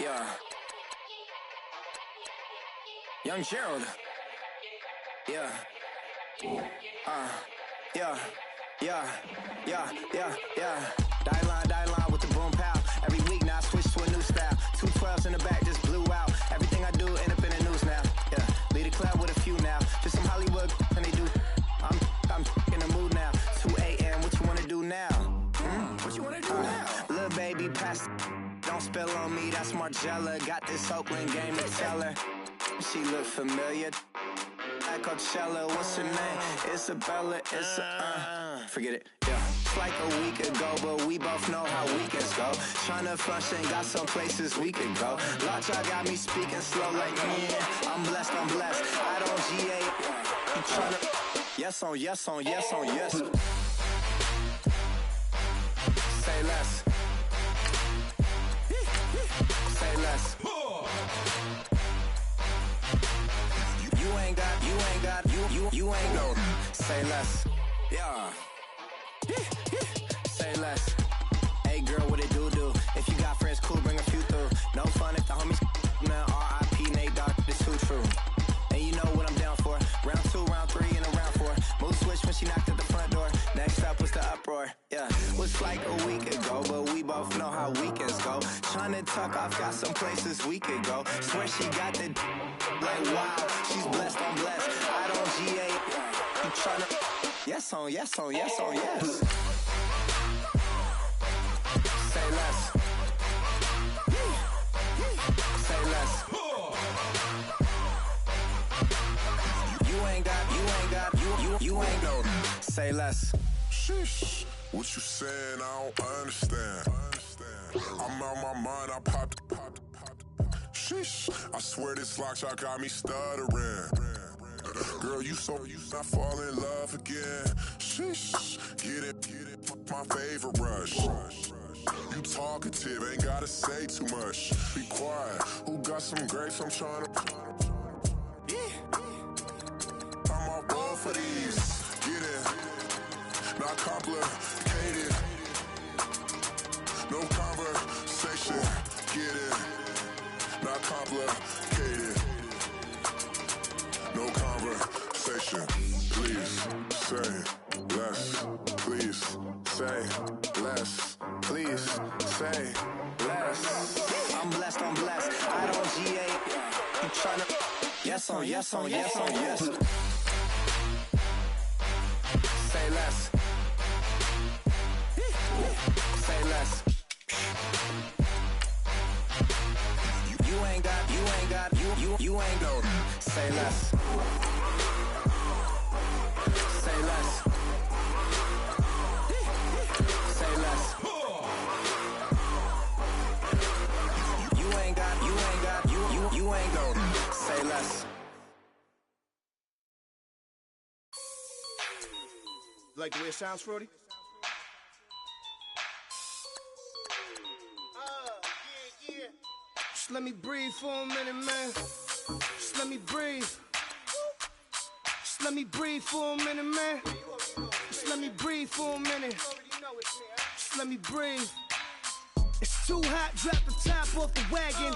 Yeah. Young Gerald. Yeah. Yeah. Die line with the boom pow. Every week now I switch to a new style. 212s in the back just blew out. Everything I do end up in the news now. Yeah. Lead a club with a few now. Just some Hollywood and they do. I'm in the mood now. 2 a.m. What you wanna do now? What you wanna do now? Little baby pass. Don't spill on me. That's Margella. Got this Oakland game to tell her. She look familiar. At Coachella, what's her name? Isabella, forget it, yeah. It's like a week ago, but we both know how weekends go. Tryna function, got some places we could go. Lot y'all got me speaking slow like, I'm blessed. I don't GA, you tryna, yes on yes. Say less. Say less. You ain't gon' say less. Yeah. Say less. Hey girl, what it do? If you got friends, cool, bring a few through. No fun if the homies, man. R.I.P. Nate Dogg, this too true. And you know what I'm down for. Round 2, round 3, and a round 4. Mood switch when she knocked at the front door. Next up was the uproar. Yeah. Was like a week ago, but we both know how weekends go. Tryna tuck off, got some places we could go. Swear she got the like wow, she's blessed, I'm blessed. I don't GA. You tryna yes on yes. Say less. Say less. You ain't no. Say less. Sheesh, what you saying? I don't understand. I'm out my mind. I popped. Sheesh, I swear this lock y'all got me stuttering. Girl, you not fall in love again. Sheesh, get it, my favorite rush. You talkative, ain't gotta say too much. Be quiet, who got some grapes? I'm tryna. I'm all board for these. Get it, not complicated. No conversation. Get it, not complicated. No conversation. Please say less. Please say less. Please say less. I'm blessed. I don't GA. You tryna yes on yes. Say less. Say less. You ain't no. Say less. Say less. Say less. You ain't no. Say less. Like the way it sounds, Frody? Yeah. Just let me breathe for a minute, man. Just let me breathe. Just let me breathe for a minute, man. Just let me breathe for a minute. Just let me breathe. It's too hot, drop the top off the wagon.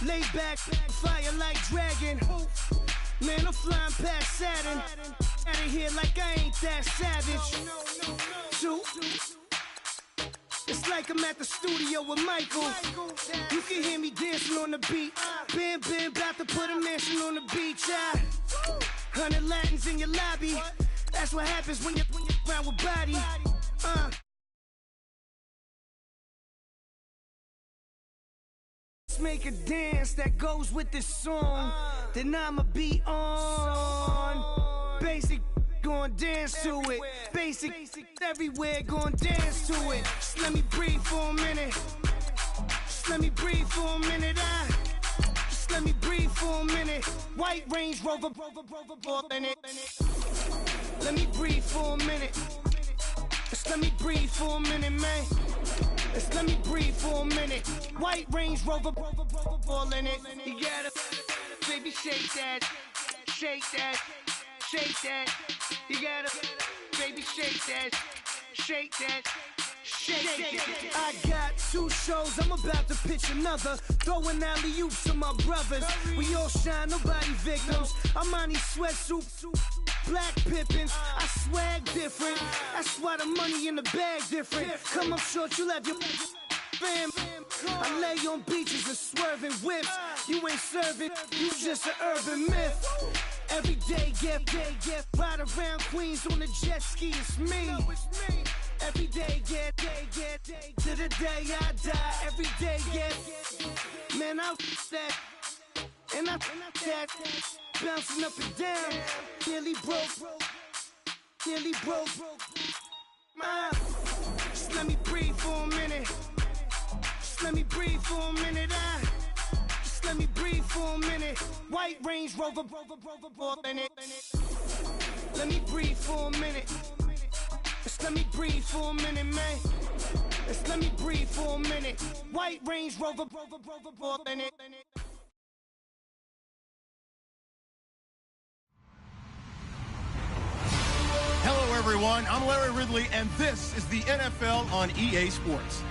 Lay back, fire like dragon. Man, I'm flying past Saturn. Out of here like I ain't that savage. Two. It's like I'm at the studio with Michael. You can hear me dancing on the beat. Bam, about to put a mansion on the beach. 100 Latins in your lobby. That's what happens when you're around with body. Let's make a dance that goes with this song. Then I'ma be on. Basic, gon' dance to it. Basic, everywhere, gon' dance to it. Just let me breathe for a minute. Just let me breathe for a minute. Just let me breathe for a minute. White Range Rover, in it. Let me breathe for a minute. Just let me breathe for a minute, man. Just let me breathe for a minute. White Range Rover, ball in it. You gotta, baby, shake that, shake that, shake that. You gotta, baby, shake that, shake that, I got 2 shows, I'm about to pitch another. Throwing alley-oops to my brothers. We all shine, nobody victims. I'm on these sweatsuit, black Pippins. I swag different. That's why the money in the bag different. Come up short, you have your fam. I lay on beaches and swerving whips. You ain't serving, you just an urban myth. Every day, get ride around Queens on a jet ski. It's me. Every day, get to the day I die. Every day, get man, I that and I that bouncing up and down. Nearly broke. Just let me breathe for a minute. Just let me breathe for a minute. Just let me breathe for a minute. White Range Rover, let me breathe for a minute. Just let me breathe for a minute, man. Just let me breathe for a minute. White Range Rover, Hello, everyone. I'm Larry Ridley, and this is the NFL on EA Sports.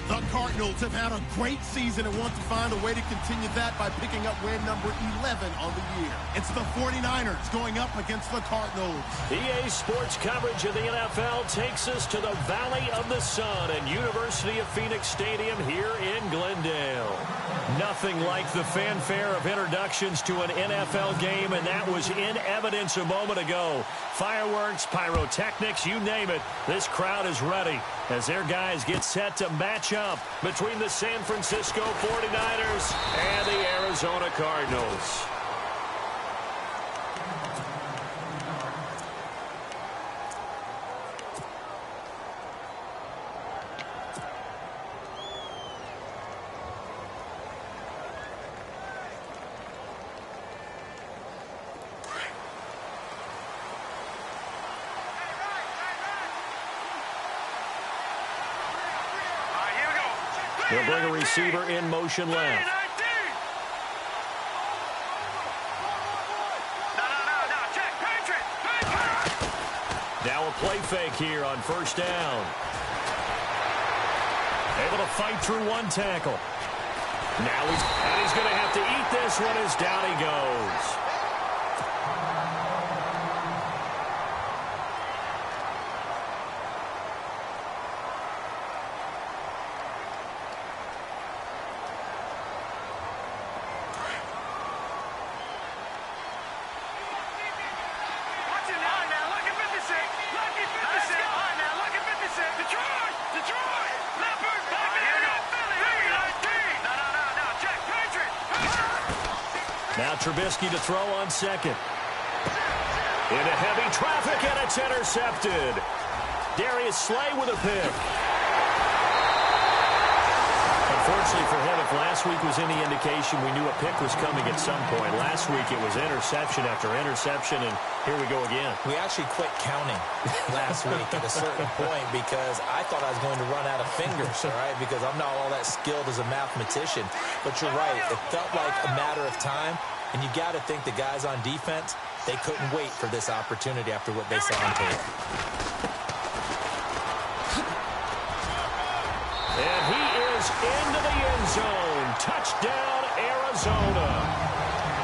The Cardinals have had a great season and want to find a way to continue that by picking up win number 11 on the year. It's the 49ers going up against the Cardinals. EA Sports coverage of the NFL takes us to the Valley of the Sun at University of Phoenix Stadium here in Glendale. Nothing like the fanfare of introductions to an NFL game, and that was in evidence a moment ago. Fireworks, pyrotechnics, you name it. This crowd is ready as their guys get set to match up between the San Francisco 49ers and the Arizona Cardinals. They'll bring a receiver in motion left. Now a play fake here on first down. Able to fight through one tackle. Now he's going to have to eat this one as down he goes. Now Trubisky to throw on second. Into heavy traffic, and it's intercepted. Darius Slay with a pick. Unfortunately for him, if last week was any indication, we knew a pick was coming at some point. Last week it was interception after interception, and here we go again. We actually quit counting last week at a certain point because I thought I was going to run out of fingers, all right, because I'm not all that skilled as a mathematician. But you're right. It felt like a matter of time, and you got to think the guys on defense, they couldn't wait for this opportunity after what they saw on tape. And he is into the end zone. Touchdown, Arizona.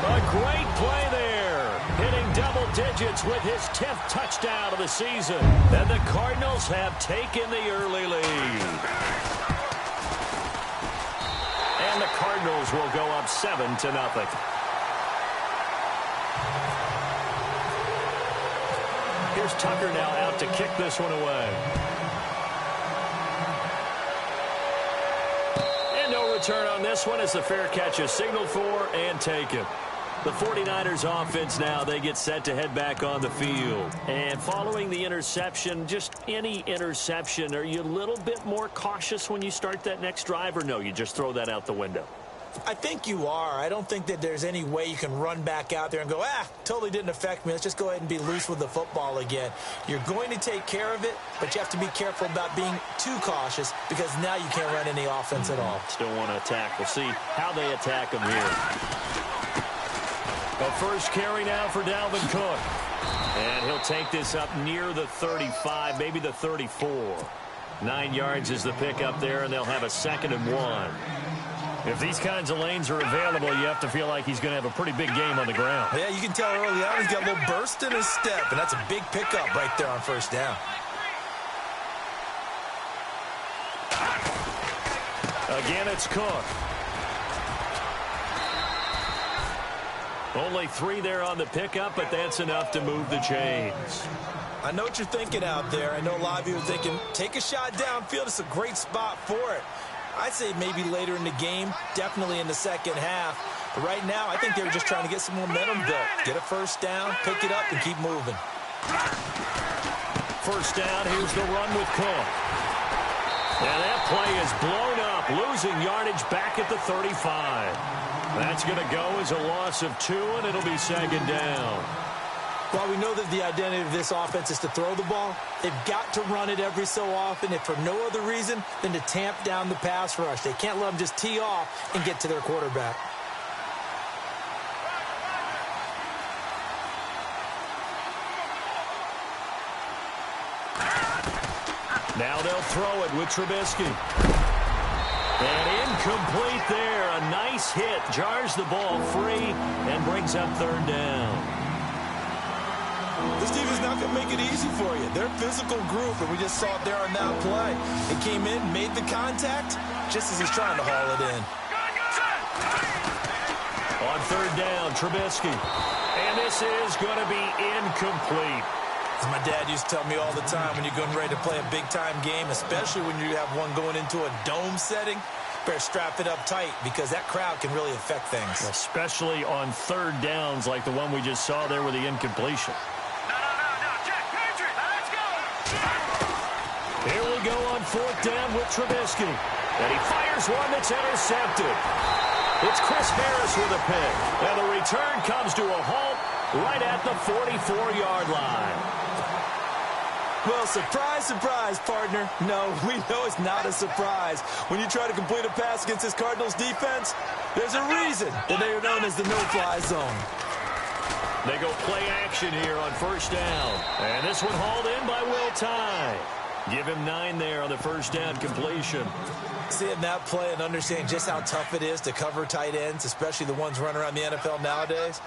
A great play there. Hitting double digits with his 10th touchdown of the season. And the Cardinals have taken the early lead. And the Cardinals will go up 7-0. Here's Tucker now out to kick this one away. No return on this one as the fair catch is signaled for and taken. The 49ers offense now, they get set to head back on the field. And following the interception, just any interception, are you a little bit more cautious when you start that next drive, or no, you just throw that out the window? I think you are. I don't think that there's any way you can run back out there and go, totally didn't affect me. Let's just go ahead and be loose with the football again. You're going to take care of it, but you have to be careful about being too cautious because now you can't run any offense at all. Still want to attack. We'll see how they attack them here. The first carry now for Dalvin Cook. And he'll take this up near the 35, maybe the 34. 9 yards is the pickup there, and they'll have a 2nd and 1. If these kinds of lanes are available, you have to feel like he's going to have a pretty big game on the ground. Yeah, you can tell early on he's got a little burst in his step, and that's a big pickup right there on 1st down. Again, it's Cook. Only 3 there on the pickup, but that's enough to move the chains. I know what you're thinking out there. I know a lot of you are thinking, take a shot downfield. It's a great spot for it. I'd say maybe later in the game, definitely in the 2nd half. But right now, I think they were just trying to get some momentum built. Get a 1st down, pick it up, and keep moving. 1st down, here's the run with Cook. And that play is blown up, losing yardage back at the 35. That's going to go as a loss of 2, and it'll be 2nd down. While we know that the identity of this offense is to throw the ball, they've got to run it every so often, if for no other reason than to tamp down the pass rush. They can't let them just tee off and get to their quarterback. Now they'll throw it with Trubisky. And incomplete there. A nice hit. Jars the ball free and brings up 3rd down. This team is not going to make it easy for you. They're a physical group, and we just saw it there on that play. It came in, made the contact, just as he's trying to haul it in. On 3rd down, Trubisky. And this is going to be incomplete. As my dad used to tell me all the time, when you're getting ready to play a big-time game, especially when you have one going into a dome setting, better strap it up tight because that crowd can really affect things. Especially on 3rd downs like the one we just saw there with the incompletion. Here we go on 4th down with Trubisky. And he fires one that's intercepted. It's Chris Harris with a pick. And the return comes to a halt right at the 44-yard line. Well, surprise, surprise, partner. No, we know it's not a surprise. When you try to complete a pass against this Cardinals defense, there's a reason that they are known as the no-fly zone. They go play action here on 1st down. And this one hauled in by Will Tye. Give him 9 there on the 1st down completion. Seeing that play and understanding just how tough it is to cover tight ends, especially the ones running around the NFL nowadays,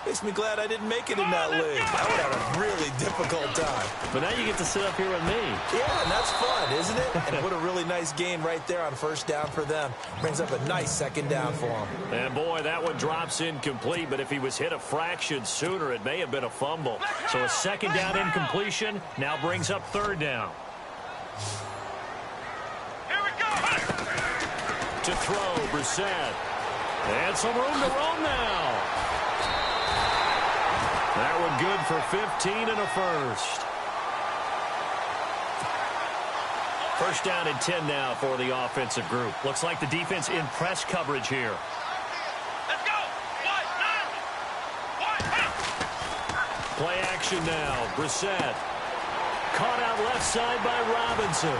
makes me glad I didn't make it in that league. I would have a really difficult time. But now you get to sit up here with me. Yeah, and that's fun, isn't it? And what a really nice gain right there on 1st down for them. Brings up a nice 2nd down for them. And, boy, that one drops incomplete. But if he was hit a fraction sooner, it may have been a fumble. So a 2nd down incompletion now brings up 3rd down. Here we go. To throw, Brissett. And some room to roam now. That one good for 15 and a 1st. 1st down and 10 now for the offensive group. Looks like the defense in press coverage here. Let's go. Play action now. Brissett. Caught out left side by Robinson.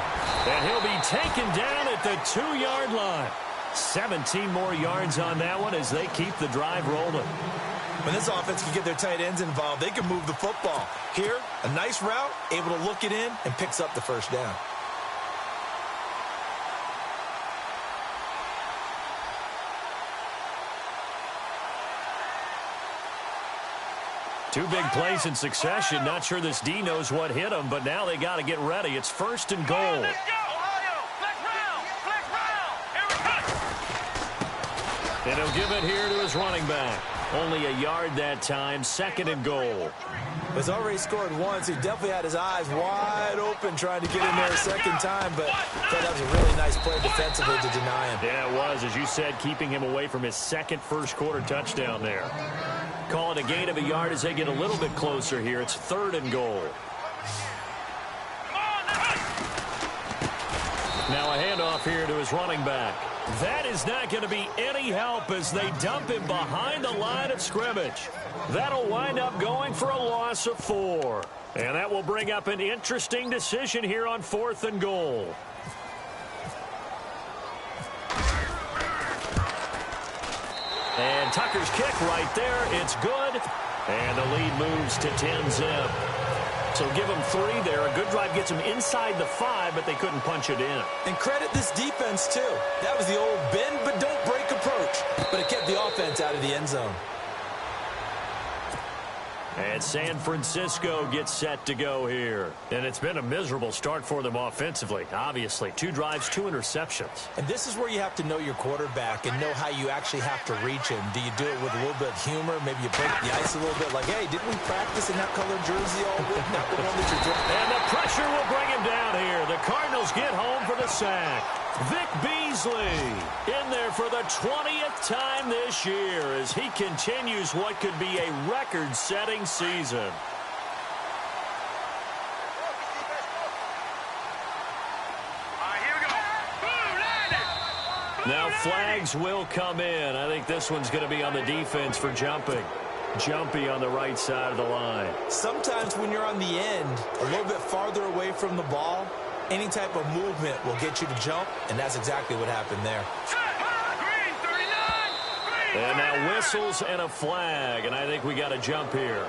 And he'll be taken down at the 2-yard line. 17 more yards on that one as they keep the drive rolling. When this offense can get their tight ends involved, they can move the football. Here, a nice route, able to look it in, and picks up the 1st down. Two big plays in succession. Not sure this D knows what hit him, but now they got to get ready. It's 1st and goal. Let's go, Ohio. Flex round. Flex round. Here we go. And he'll give it here to his running back. Only a yard that time. 2nd and goal. He's already scored once. He definitely had his eyes wide open trying to get in there a 2nd time, but I thought that was a really nice play defensively to deny him. Yeah, it was. As you said, keeping him away from his 2nd first-quarter touchdown there. Call it a gain of a yard as they get a little bit closer here. It's 3rd and goal. Now a handoff here to his running back. That is not going to be any help as they dump him behind the line of scrimmage. That'll wind up going for a loss of 4. And that will bring up an interesting decision here on 4th and goal. And Tucker's kick right there. It's good. And the lead moves to 10-zip. So give them 3 there. A good drive gets them inside the 5, but they couldn't punch it in. And credit this defense, too. That was the old bend but don't break approach. But it kept the offense out of the end zone. And San Francisco gets set to go here. And it's been a miserable start for them offensively, obviously. 2 drives, 2 interceptions. And this is where you have to know your quarterback and know how you actually have to reach him. Do you do it with a little bit of humor? Maybe you break the ice a little bit like, hey, didn't we practice in that color jersey all week? Not the one that you're doing. And the pressure will bring him down here. The Cardinals get home for the sack. Vic Beasley in there for the 20th time this year as he continues what could be a record-setting season. Here we go. Boom, landed. Now flags will come in. I think this one's going to be on the defense for jumping. Jumpy on the right side of the line. Sometimes when you're on the end, a little bit farther away from the ball, any type of movement will get you to jump, and that's exactly what happened there. Green, 39. Green. And now whistles and a flag, and I think we got a jump here.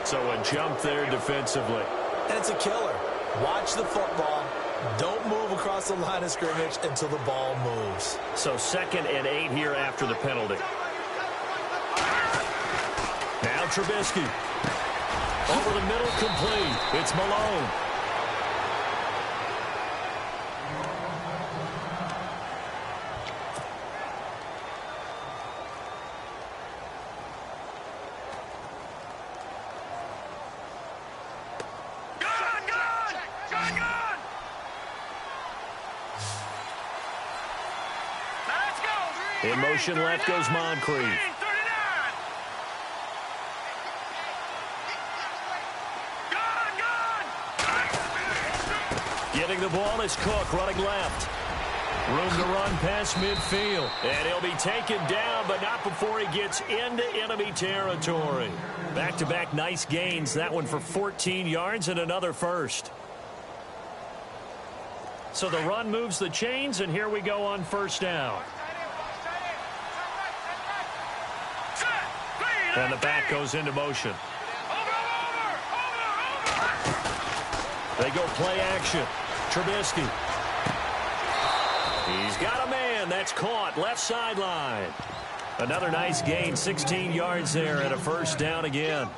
So a jump there defensively. And it's a killer. Watch the football. Don't move across the line of scrimmage until the ball moves. So 2nd and 8 here after the penalty. Now Trubisky. Over the middle, complete. It's Malone. In motion left goes Moncrief. Getting the ball is Cook running left. Room to run past midfield. And he'll be taken down, but not before he gets into enemy territory. Back-to-back nice gains. That one for 14 yards and another first. So the run moves the chains, and here we go on first down. And the back goes into motion. They go play action. Trubisky. He's got a man. That's caught. Left sideline. Another nice gain. 16 yards there and a first down again.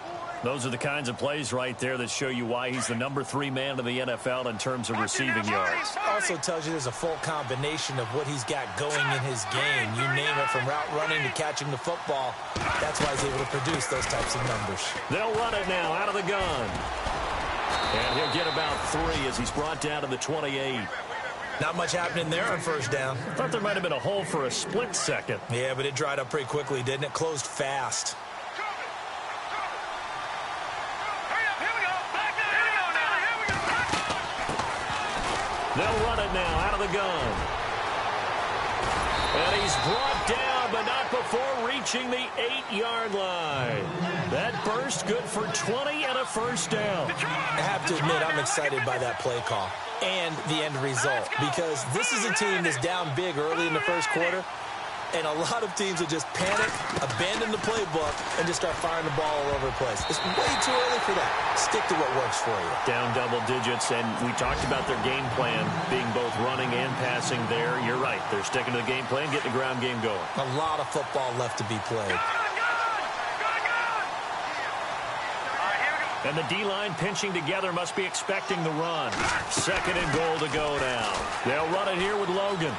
Those are the kinds of plays right there that show you why he's the number 3 man in the NFL in terms of receiving yards. Also tells you there's a full combination of what he's got going in his game. You name it, from route running to catching the football. That's why he's able to produce those types of numbers. They'll run it now out of the gun. And he'll get about 3 as he's brought down to the 28. Not much happening there on first down. I thought there might have been a hole for a split second. Yeah, but it dried up pretty quickly, didn't it? Closed fast. They'll run it now out of the gun. And he's brought down, but not before reaching the 8-yard line. That burst good for 20 and a first down. I have to admit, I'm excited by that play call and the end result, because this is a team that's down big early in the first quarter, and a lot of teams will just panic, abandon the playbook, and just start firing the ball all over the place. It's way too early for that. Stick to what works for you. Down double digits, and we talked about their game plan being both running and passing there. You're right. They're sticking to the game plan, getting the ground game going. A lot of football left to be played. And the D-line pinching together must be expecting the run. 2nd and goal to go now. They'll run it here with Logan.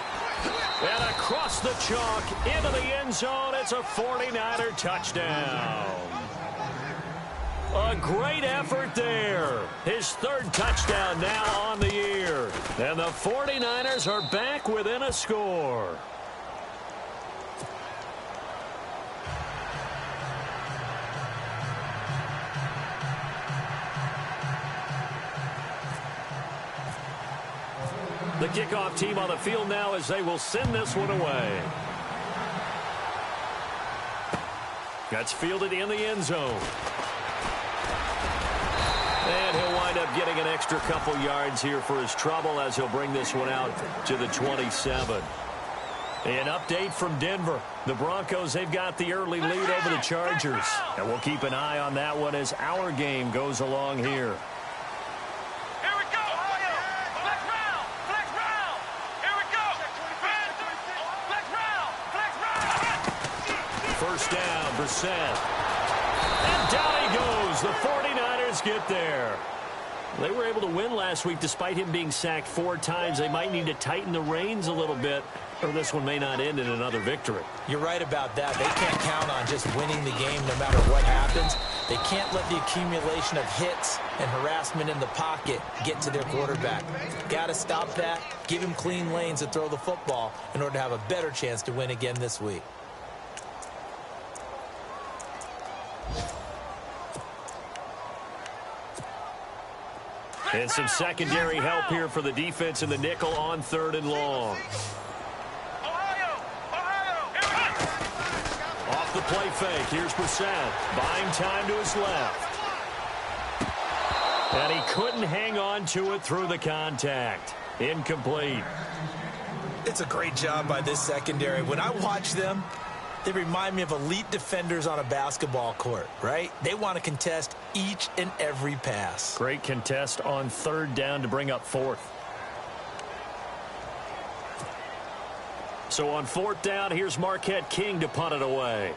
And across the chalk into the end zone. It's a 49er touchdown. A great effort there. His 3rd touchdown now on the year. And the 49ers are back within a score. The kickoff team on the field now as they will send this one away. That's fielded in the end zone. And he'll wind up getting an extra couple yards here for his trouble as he'll bring this one out to the 27. An update from Denver. The Broncos, they've got the early lead over the Chargers. And we'll keep an eye on that one as our game goes along here. first down. Brissett. And down he goes. The 49ers get there. They were able to win last week despite him being sacked 4 times. They might need to tighten the reins a little bit, or this one may not end in another victory. You're right about that. They can't count on just winning the game no matter what happens. They can't let the accumulation of hits and harassment in the pocket get to their quarterback. Got to stop that, give him clean lanes to throw the football in order to have a better chance to win again this week. And some secondary help here for the defense in the nickel on 3rd and long. Off the play fake. Here's Brissett. Buying time to his left. And he couldn't hang on to it through the contact. Incomplete. It's a great job by this secondary. When I watch them, they remind me of elite defenders on a basketball court, right? They want to contest each and every pass. Great contest on 3rd down to bring up 4th. So on 4th down, here's Marquette King to punt it away.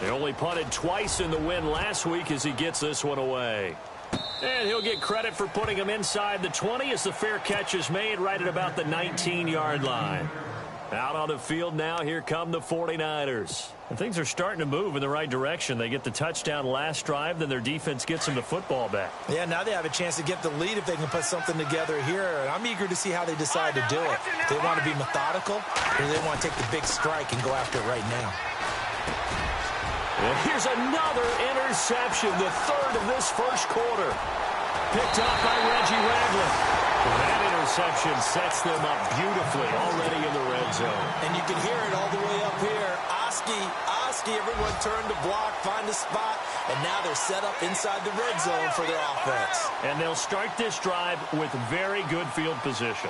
They only punted twice in the win last week as he gets this one away. And he'll get credit for putting him inside the 20 as the fair catch is made right at about the 19-yard line. Out on the field now, here come the 49ers. And things are starting to move in the right direction. They get the touchdown last drive, then their defense gets them the football back. Yeah, now they have a chance to get the lead if they can put something together here. And I'm eager to see how they decide to do it. Do they want to be methodical, or do they want to take the big strike and go after it right now? And here's another interception, the 3rd of this first quarter. Picked off by Reggie Ragland. That interception sets them up beautifully already in the red zone. And you can hear it all the way up here. Oski, everyone turned to block, find a spot, and now they're set up inside the red zone for their offense. And they'll start this drive with very good field position.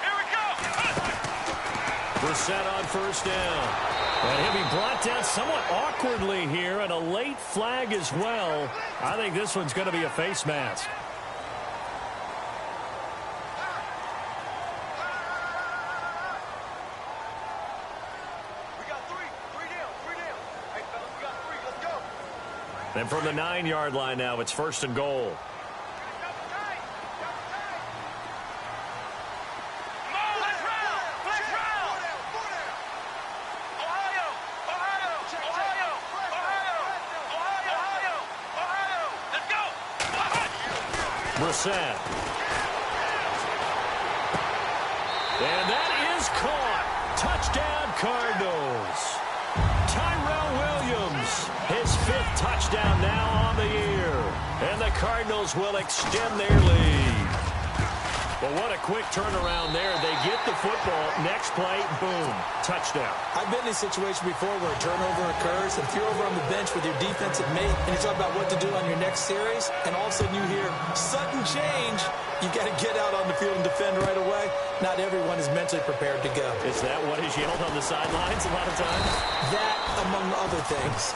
Here we go. Brissett on first down. And he'll be brought down somewhat awkwardly here, and a late flag as well. I think this one's going to be a face mask. We got three down. Hey, fellas, we got 3. Let's go. And from the 9-yard line now, it's 1st and goal. Brissett. And that is caught. Touchdown, Cardinals. Tyrell Williams, his 5th touchdown now on the year. And the Cardinals will extend their lead. But what a quick turnaround there. They get the football. Next play, boom, touchdown. I've been in a situation before where a turnover occurs, and if you're over on the bench with your defensive mate, and you talk about what to do on your next series, and all of a sudden you hear sudden change, you got to get out on the field and defend right away. Not everyone is mentally prepared to go. Is that what is yelled on the sidelines a lot of times? That, among other things.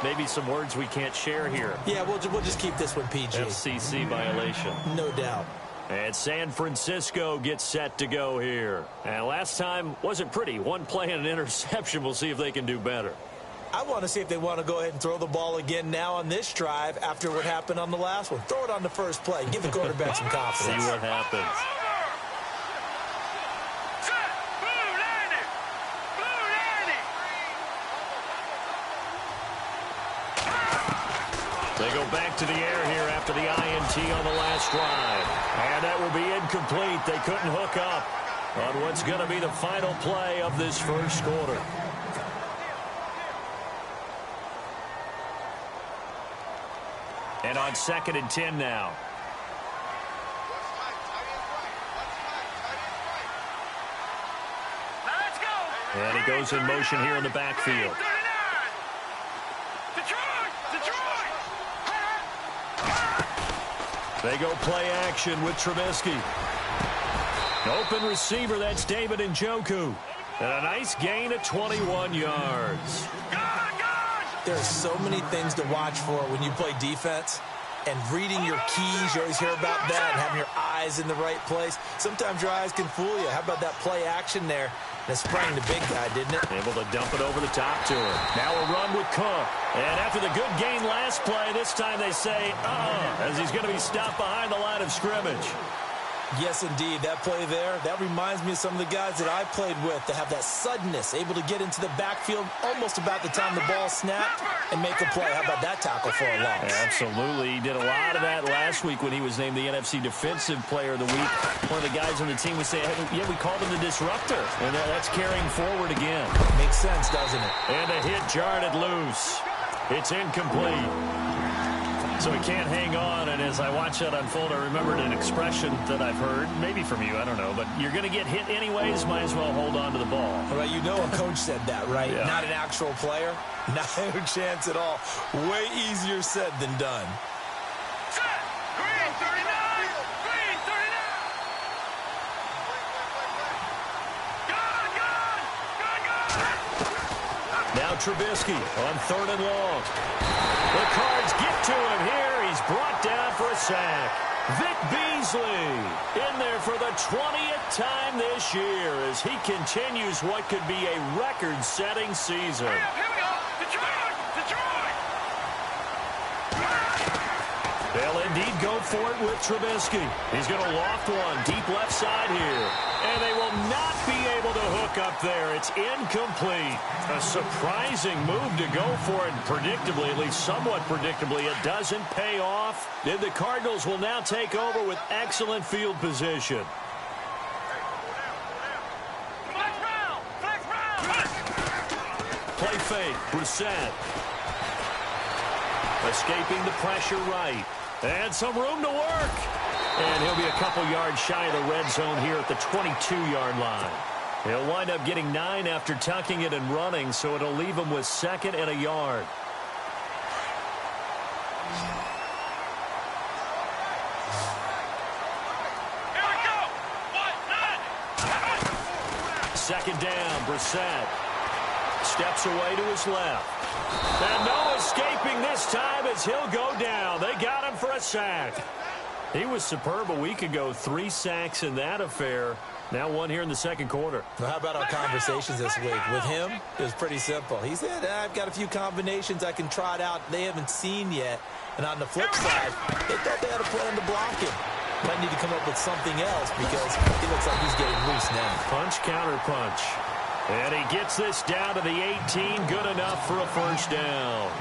Maybe some words we can't share here. Yeah, we'll just keep this one PG. FCC violation. No doubt. And San Francisco gets set to go here. And last time wasn't pretty. One play and an interception. We'll see if they can do better. I want to see if they want to go ahead and throw the ball again now on this drive after what happened on the last one. Throw it on the first play. Give the quarterback some confidence. See what happens. They go back to the air here after the INT on the last drive. And that will be incomplete. They couldn't hook up on what's going to be the final play of this first quarter. And on 2nd and 10 now. And he goes in motion here in the backfield. They go play action with Trubisky. Open receiver, that's David Njoku. And a nice gain of 21 yards. There are so many things to watch for when you play defense. And reading your keys, you always hear about that, and having your eyes in the right place. Sometimes your eyes can fool you. How about that play action there? And it sprang the big guy, didn't it? Able to dump it over the top to him. Now a run with Cook. And after the good gain last play, this time they say, as he's going to be stopped behind the line of scrimmage. Yes, indeed. That play there, that reminds me of some of the guys that I played with that have that suddenness, able to get into the backfield almost about the time the ball snapped and make a play. How about that tackle for a loss? Absolutely. He did a lot of that last week when he was named the NFC Defensive Player of the Week. One of the guys on the team would say, hey, yeah, we called him the disruptor. And that's carrying forward again. Makes sense, doesn't it? And a hit jarred it loose. It's incomplete. So he can't hang on, and as I watch that unfold, I remembered an expression that I've heard, maybe from you, I don't know, but you're going to get hit anyways, might as well hold on to the ball. All right, you know a coach said that, right? Yeah. Not an actual player? No chance at all. Way easier said than done. Set! Green 39! Green 39! Gone! Now Trubisky on 3rd and long. The Cards get to him here. He's brought down for a sack. Vic Beasley in there for the 20th time this year as he continues what could be a record-setting season. Here we go! Detroit! Detroit! They'll indeed go for it with Trubisky. He's going to loft one deep left side here. And they will not be able to hook up there. It's incomplete. A surprising move to go for it. Predictably, at least somewhat predictably, it doesn't pay off. Then the Cardinals will now take over with excellent field position. Flex round! Flex round! Play fake. Brissett. Escaping the pressure right. And some room to work. And he'll be a couple yards shy of the red zone here at the 22-yard line. He'll wind up getting 9 after tucking it and running, so it'll leave him with 2nd and a yard. Here we go! 2nd down, Brissett. Steps away to his left. And no escaping this time as he'll go down. They got him for a sack. He was superb a week ago. 3 sacks in that affair. Now 1 here in the 2nd quarter. Well, how about our conversations this week? With him, it was pretty simple. He said, I've got a few combinations I can trot out they haven't seen yet. And on the flip side, they thought they had a plan to block him. Might need to come up with something else because he looks like he's getting loose now. Punch, counter punch. And he gets this down to the 18. Good enough for a 1st down.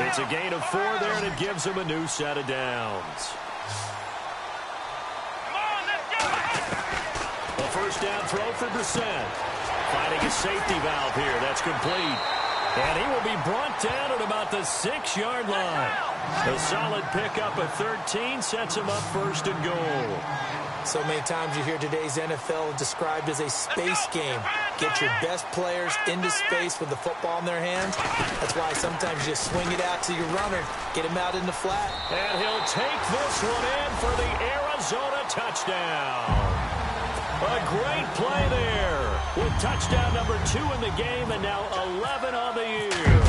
It's a gain of 4 there, and it gives him a new set of downs. A 1st down throw for Brissett. Finding a safety valve here. That's complete. And he will be brought down at about the 6-yard line. A solid pickup of 13 sets him up 1st and goal. So many times you hear today's NFL described as a space game. Get your best players into space with the football in their hands. That's why sometimes you just swing it out to your runner, get him out in the flat. And he'll take this one in for the Arizona touchdown. A great play there with touchdown number 2 in the game and now 11 on the year.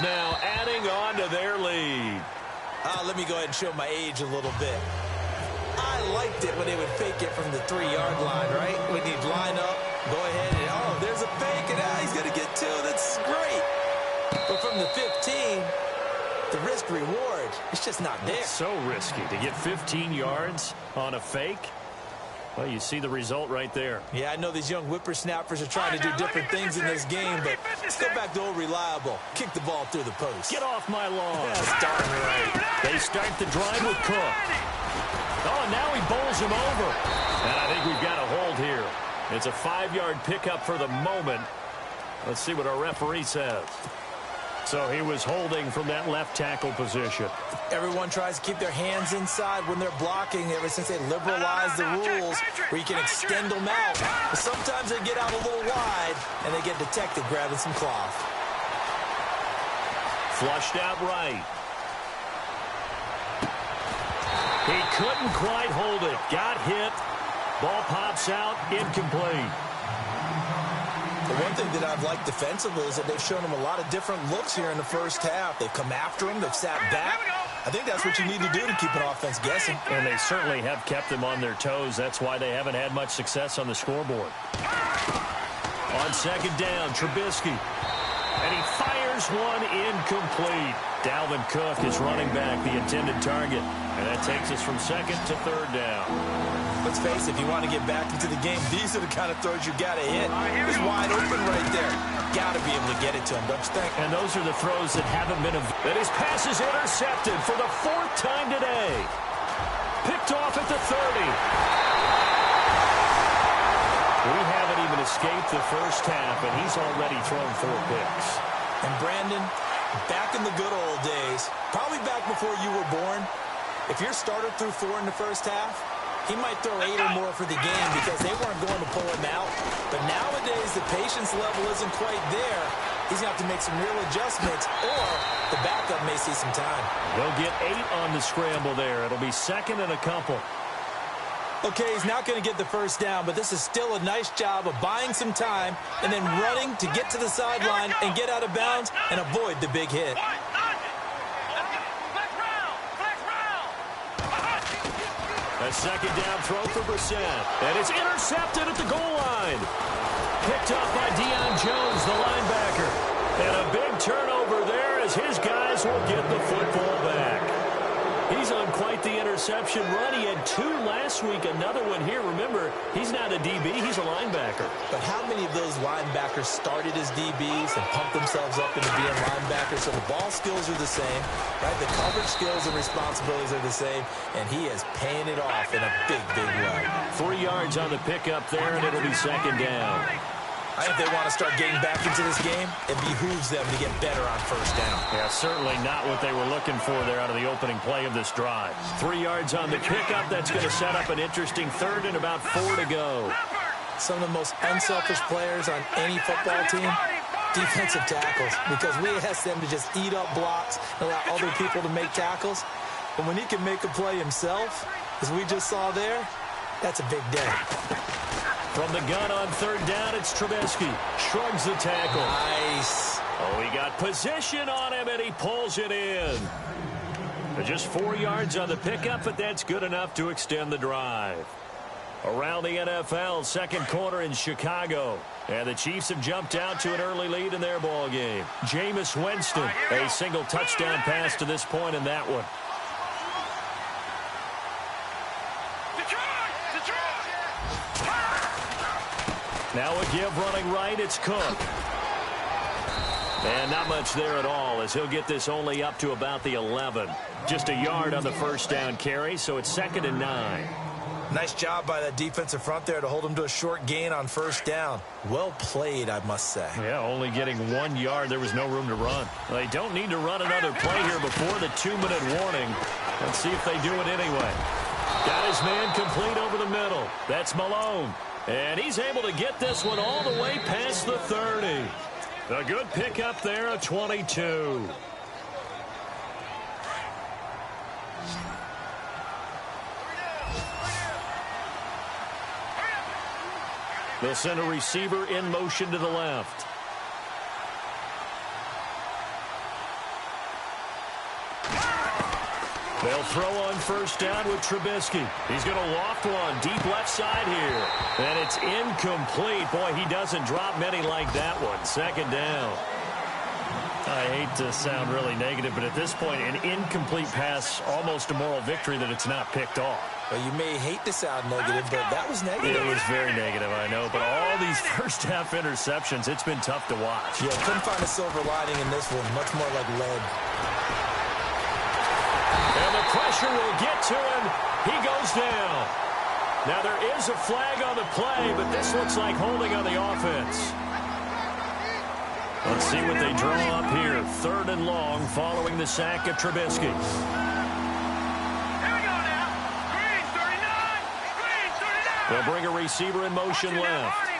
Now adding on to their lead. Let me go ahead and show my age a little bit. I liked it when they would fake it from the 3-yard line, right? When you'd line up, go ahead and, there's a fake, and he's going to get 2. That's great. But from the 15, the risk-reward, it's just not there. It's so risky to get 15 yards on a fake. Well, you see the result right there. Yeah, I know these young whippersnappers are trying to do different things in this game, but let's go back to old reliable. Kick the ball through the post. Get off my lawn. That's darn right. They start the drive with Cook. Oh, and now he bowls him over. And I think we've got a hold here. It's a 5-yard pickup for the moment. Let's see what our referee says. So he was holding from that left tackle position. Everyone tries to keep their hands inside when they're blocking ever since they liberalized the rules where you can extend them out. But sometimes they get out a little wide and they get detected grabbing some cloth. Flushed out right. He couldn't quite hold it. Got hit. Ball pops out. Incomplete. The one thing that I've liked defensively is that they've shown him a lot of different looks here in the first half. They've come after him. They've sat back. I think that's what you need to do to keep an offense guessing. And they certainly have kept them on their toes. That's why they haven't had much success on the scoreboard. On second down, Trubisky. And he fires one incomplete. Dalvin Cook is running back, the intended target. And that takes us from second to third down. Let's face it, if you want to get back into the game, these are the kind of throws you got to hit. He's wide open right there. Got to be able to get it to him, don't you think? And those are the throws that haven't been... That his pass is intercepted for the fourth time today. Picked off at the 30. We haven't even escaped the first half, and he's already thrown 4 picks. And Brandon, back in the good old days, probably back before you were born, if your starter threw 4 in the first half, he might throw 8 or more for the game because they weren't going to pull him out. But nowadays, the patience level isn't quite there. He's going to have to make some real adjustments, or the backup may see some time. They'll get 8 on the scramble there. It'll be second and a couple. Okay, he's not going to get the first down, but this is still a nice job of buying some time and then running to get to the sideline and get out of bounds and avoid the big hit. A second down throw for Brissett. And it's intercepted at the goal line. Picked up by Deion Jones, the linebacker. And a big turnover there as his guys will get the football back. He's on quite the interception run. He had 2 last week, another one here. Remember, he's not a DB, he's a linebacker. But how many of those linebackers started as DBs and pumped themselves up into being linebackers? So the ball skills are the same, right? The coverage skills and responsibilities are the same, and he is paying it off in a big, big way. 3 yards on the pickup there, and it'll be second down. I think they want to start getting back into this game. It behooves them to get better on first down. Yeah, certainly not what they were looking for there out of the opening play of this drive. 3 yards on the pickup. That's going to set up an interesting third and about 4 to go. Some of the most unselfish players on any football team, defensive tackles, because we ask them to just eat up blocks and allow other people to make tackles. But when he can make a play himself, as we just saw there, that's a big day. From the gun on third down, it's Trubisky. Shrugs the tackle. Nice. Oh, he got position on him, and he pulls it in. Just 4 yards on the pickup, but that's good enough to extend the drive. Around the NFL, second quarter in Chicago. And the Chiefs have jumped out to an early lead in their ball game. Jameis Winston, a single touchdown pass to this point in that one. Now a give running right, it's Cook. And not much there at all as he'll get this only up to about the 11. Just a yard on the first down carry, so it's 2nd and 9. Nice job by that defensive front there to hold him to a short gain on first down. Well played, I must say. Yeah, only getting 1 yard. There was no room to run. They don't need to run another play here before the 2-minute warning. Let's see if they do it anyway. Got his man complete over the middle. That's Malone. And he's able to get this one all the way past the 30. A good pickup there, a 22. They'll send a receiver in motion to the left. They'll throw on first down with Trubisky. He's going to loft one deep left side here. And it's incomplete. Boy, he doesn't drop many like that one. Second down. I hate to sound really negative, but at this point, an incomplete pass, almost a moral victory that it's not picked off. Well, you may hate to sound negative, but that was negative. It was very negative, I know. But all these first-half interceptions, it's been tough to watch. Yeah, couldn't find a silver lining in this one. Much more like lead. And the pressure will get to him. He goes down. Now, there is a flag on the play, but this looks like holding on the offense. Let's see what they draw up here. 3rd and long following the sack of Trubisky. They'll bring a receiver in motion left.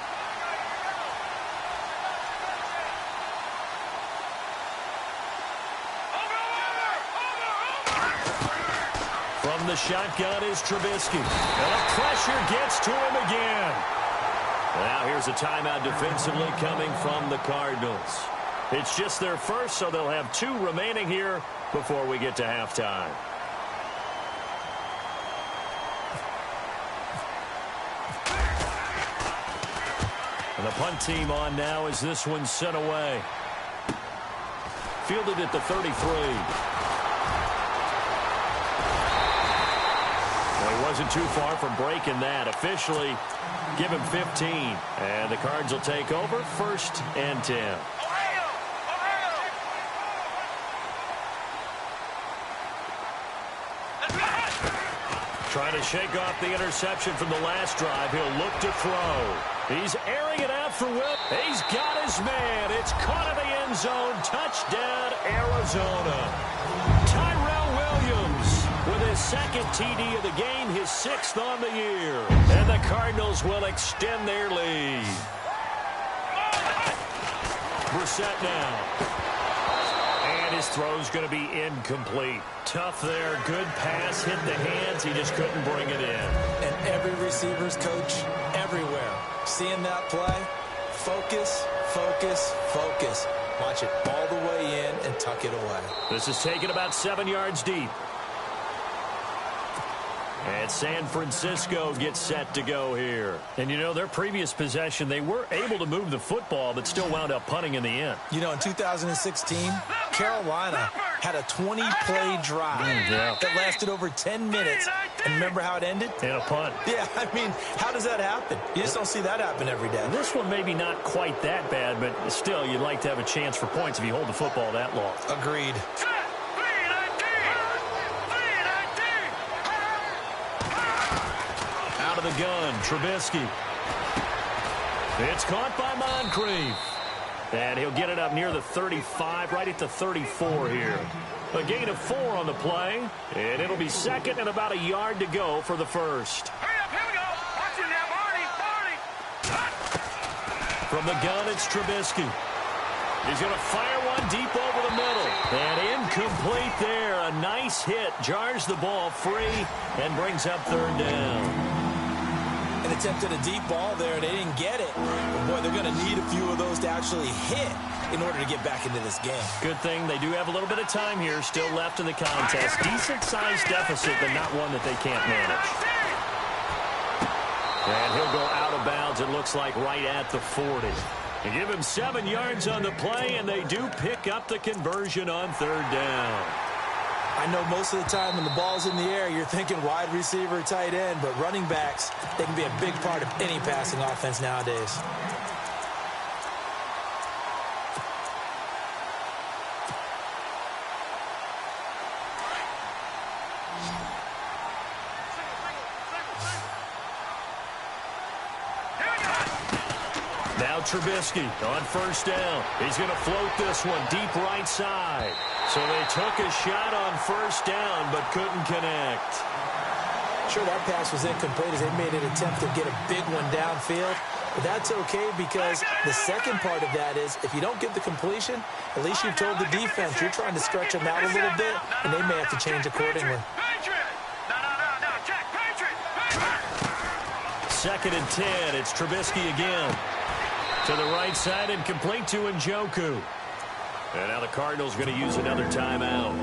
From the shotgun is Trubisky. And the pressure gets to him again. Now here's a timeout defensively coming from the Cardinals. It's just their first, so they'll have 2 remaining here before we get to halftime. And the punt team on now as this one's sent away. Fielded at the 33. Well, he wasn't too far from breaking that. Officially, give him 15. And the Cards will take over 1st and 10. Trying to shake off the interception from the last drive. He'll look to throw. He's airing it out for Will. He's got his man. It's caught in the end zone. Touchdown, Arizona. Tyrell Williams with his 2nd TD of the game, his 6th on the year. And the Cardinals will extend their lead. Brissett now. And his throw's going to be incomplete. Tough there. Good pass. Hit the hands. He just couldn't bring it in. And every receiver's coach everywhere. Seeing that play, focus, focus, focus. Watch it all the way in and tuck it away. This is taken about 7 yards deep. And San Francisco gets set to go here. And, you know, their previous possession, they were able to move the football, but still wound up punting in the end. You know, in 2016, Carolina had a 20-play drive that lasted over 10 minutes. And remember how it ended? In a punt. Yeah, I mean, how does that happen? You just don't see that happen every day. This one maybe not quite that bad, but still, you'd like to have a chance for points if you hold the football that long. Agreed. Out of the gun, Trubisky. It's caught by Moncrief. And he'll get it up near the 35, right at the 34 here. A gain of 4 on the play, and it'll be 2nd and about a yard to go for the 1st. Hurry up, here we go. Watch it now, Barney. From the gun, it's Trubisky. He's going to fire one deep over the middle. And incomplete there. A nice hit. Jars the ball free and brings up 3rd down. And attempted a deep ball there, and they didn't get it. But boy, they're going to need a few of those to actually hit in order to get back into this game. Good thing they do have a little bit of time here still left in the contest. Decent-sized deficit, but not one that they can't manage. And he'll go out of bounds, it looks like, right at the 40. They give him 7 yards on the play, and they do pick up the conversion on 3rd down. I know most of the time when the ball's in the air, you're thinking wide receiver, tight end, but running backs, they can be a big part of any passing offense nowadays. Now Trubisky on 1st down. He's going to float this one deep right side. So they took a shot on 1st down, but couldn't connect. Sure, that pass was incomplete as they made an attempt to get a big one downfield. But that's okay because the second part of that is if you don't get the completion, at least you've told the defense you're trying to stretch them out a little bit, and they may have to change accordingly. 2nd and 10. It's Trubisky again. To the right side and complete to Njoku. And now the Cardinals going to use another timeout.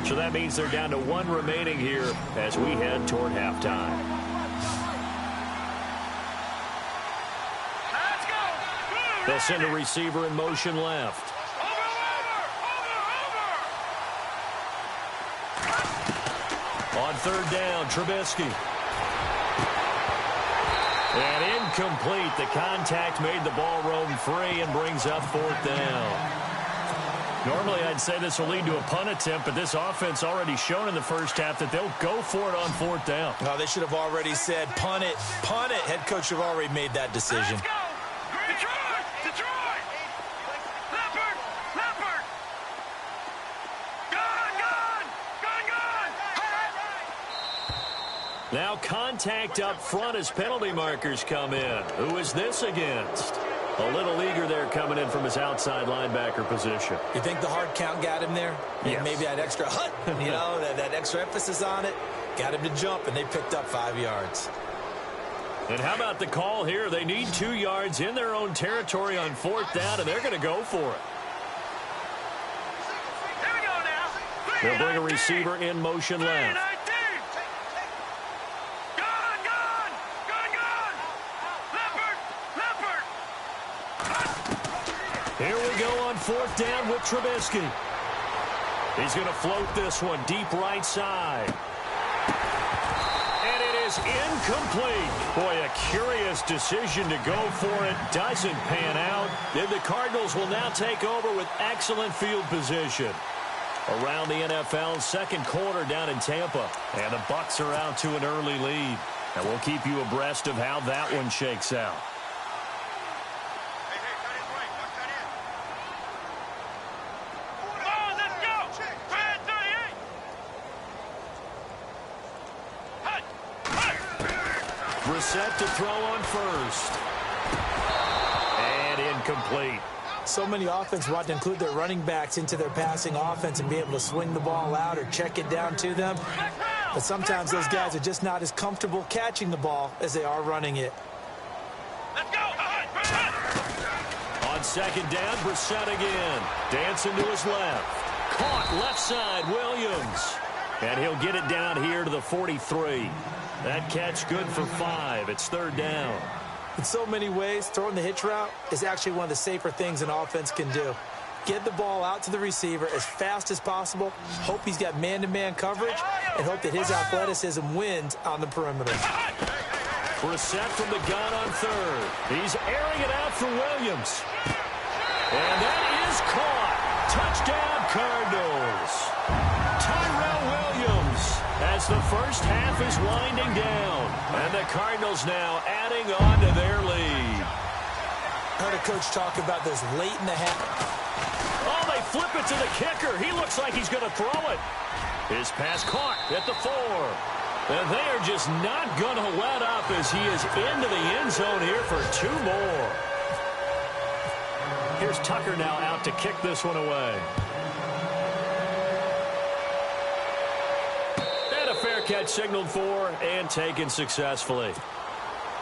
So that means they're down to 1 remaining here as we head toward halftime. They'll send a receiver in motion left. On 3rd down, Trubisky. And incomplete. The contact made the ball roam free and brings up 4th down. Normally, I'd say this will lead to a punt attempt, but this offense already shown in the first half that they'll go for it on 4th down. Well, they should have already said, punt it, punt it. Head coach should have already made that decision. Let's go! Detroit! Detroit! Leopard! Leopard! Gun! Now contact up front as penalty markers come in. Who is this against? A little eager there coming in from his outside linebacker position. You think the hard count got him there? Yes. Maybe that extra hut, you know, that extra emphasis on it, got him to jump, and they picked up 5 yards. And how about the call here? They need 2 yards in their own territory on 4th down, and they're going to go for it. Here we go now. They'll bring a receiver in motion left. Gone. Leopard. Here we go on 4th down with Trubisky. He's going to float this one deep right side. And it is incomplete. Boy, a curious decision to go for it. Doesn't pan out. Then the Cardinals will now take over with excellent field position. Around the NFL, second quarter down in Tampa. And the Bucs are out to an early lead. And we'll keep you abreast of how that one shakes out. Brissett to throw on first. And incomplete. So many offense want to include their running backs into their passing offense and be able to swing the ball out or check it down to them. But sometimes those guys are just not as comfortable catching the ball as they are running it. Let's go. On second down, Brissett again. Dancing to his left. Caught left side, Williams. And he'll get it down here to the 43. That catch good for 5. It's 3rd down. In so many ways, throwing the hitch route is actually one of the safer things an offense can do. Get the ball out to the receiver as fast as possible, hope he's got man-to-man coverage, and hope that his athleticism wins on the perimeter. Brissett from the gun on 3rd. He's airing it out for Williams. And that is caught. Touchdown, Cardinals. Tyrell Williams as the first half is winding down. And the Cardinals now adding on to their lead. Heard a coach talk about this late in the half. Oh, they flip it to the kicker. He looks like he's going to throw it. His pass caught at the 4. And they are just not going to let up as he is into the end zone here for 2 more. Here's Tucker now out to kick this one away. And a fair catch signaled for and taken successfully.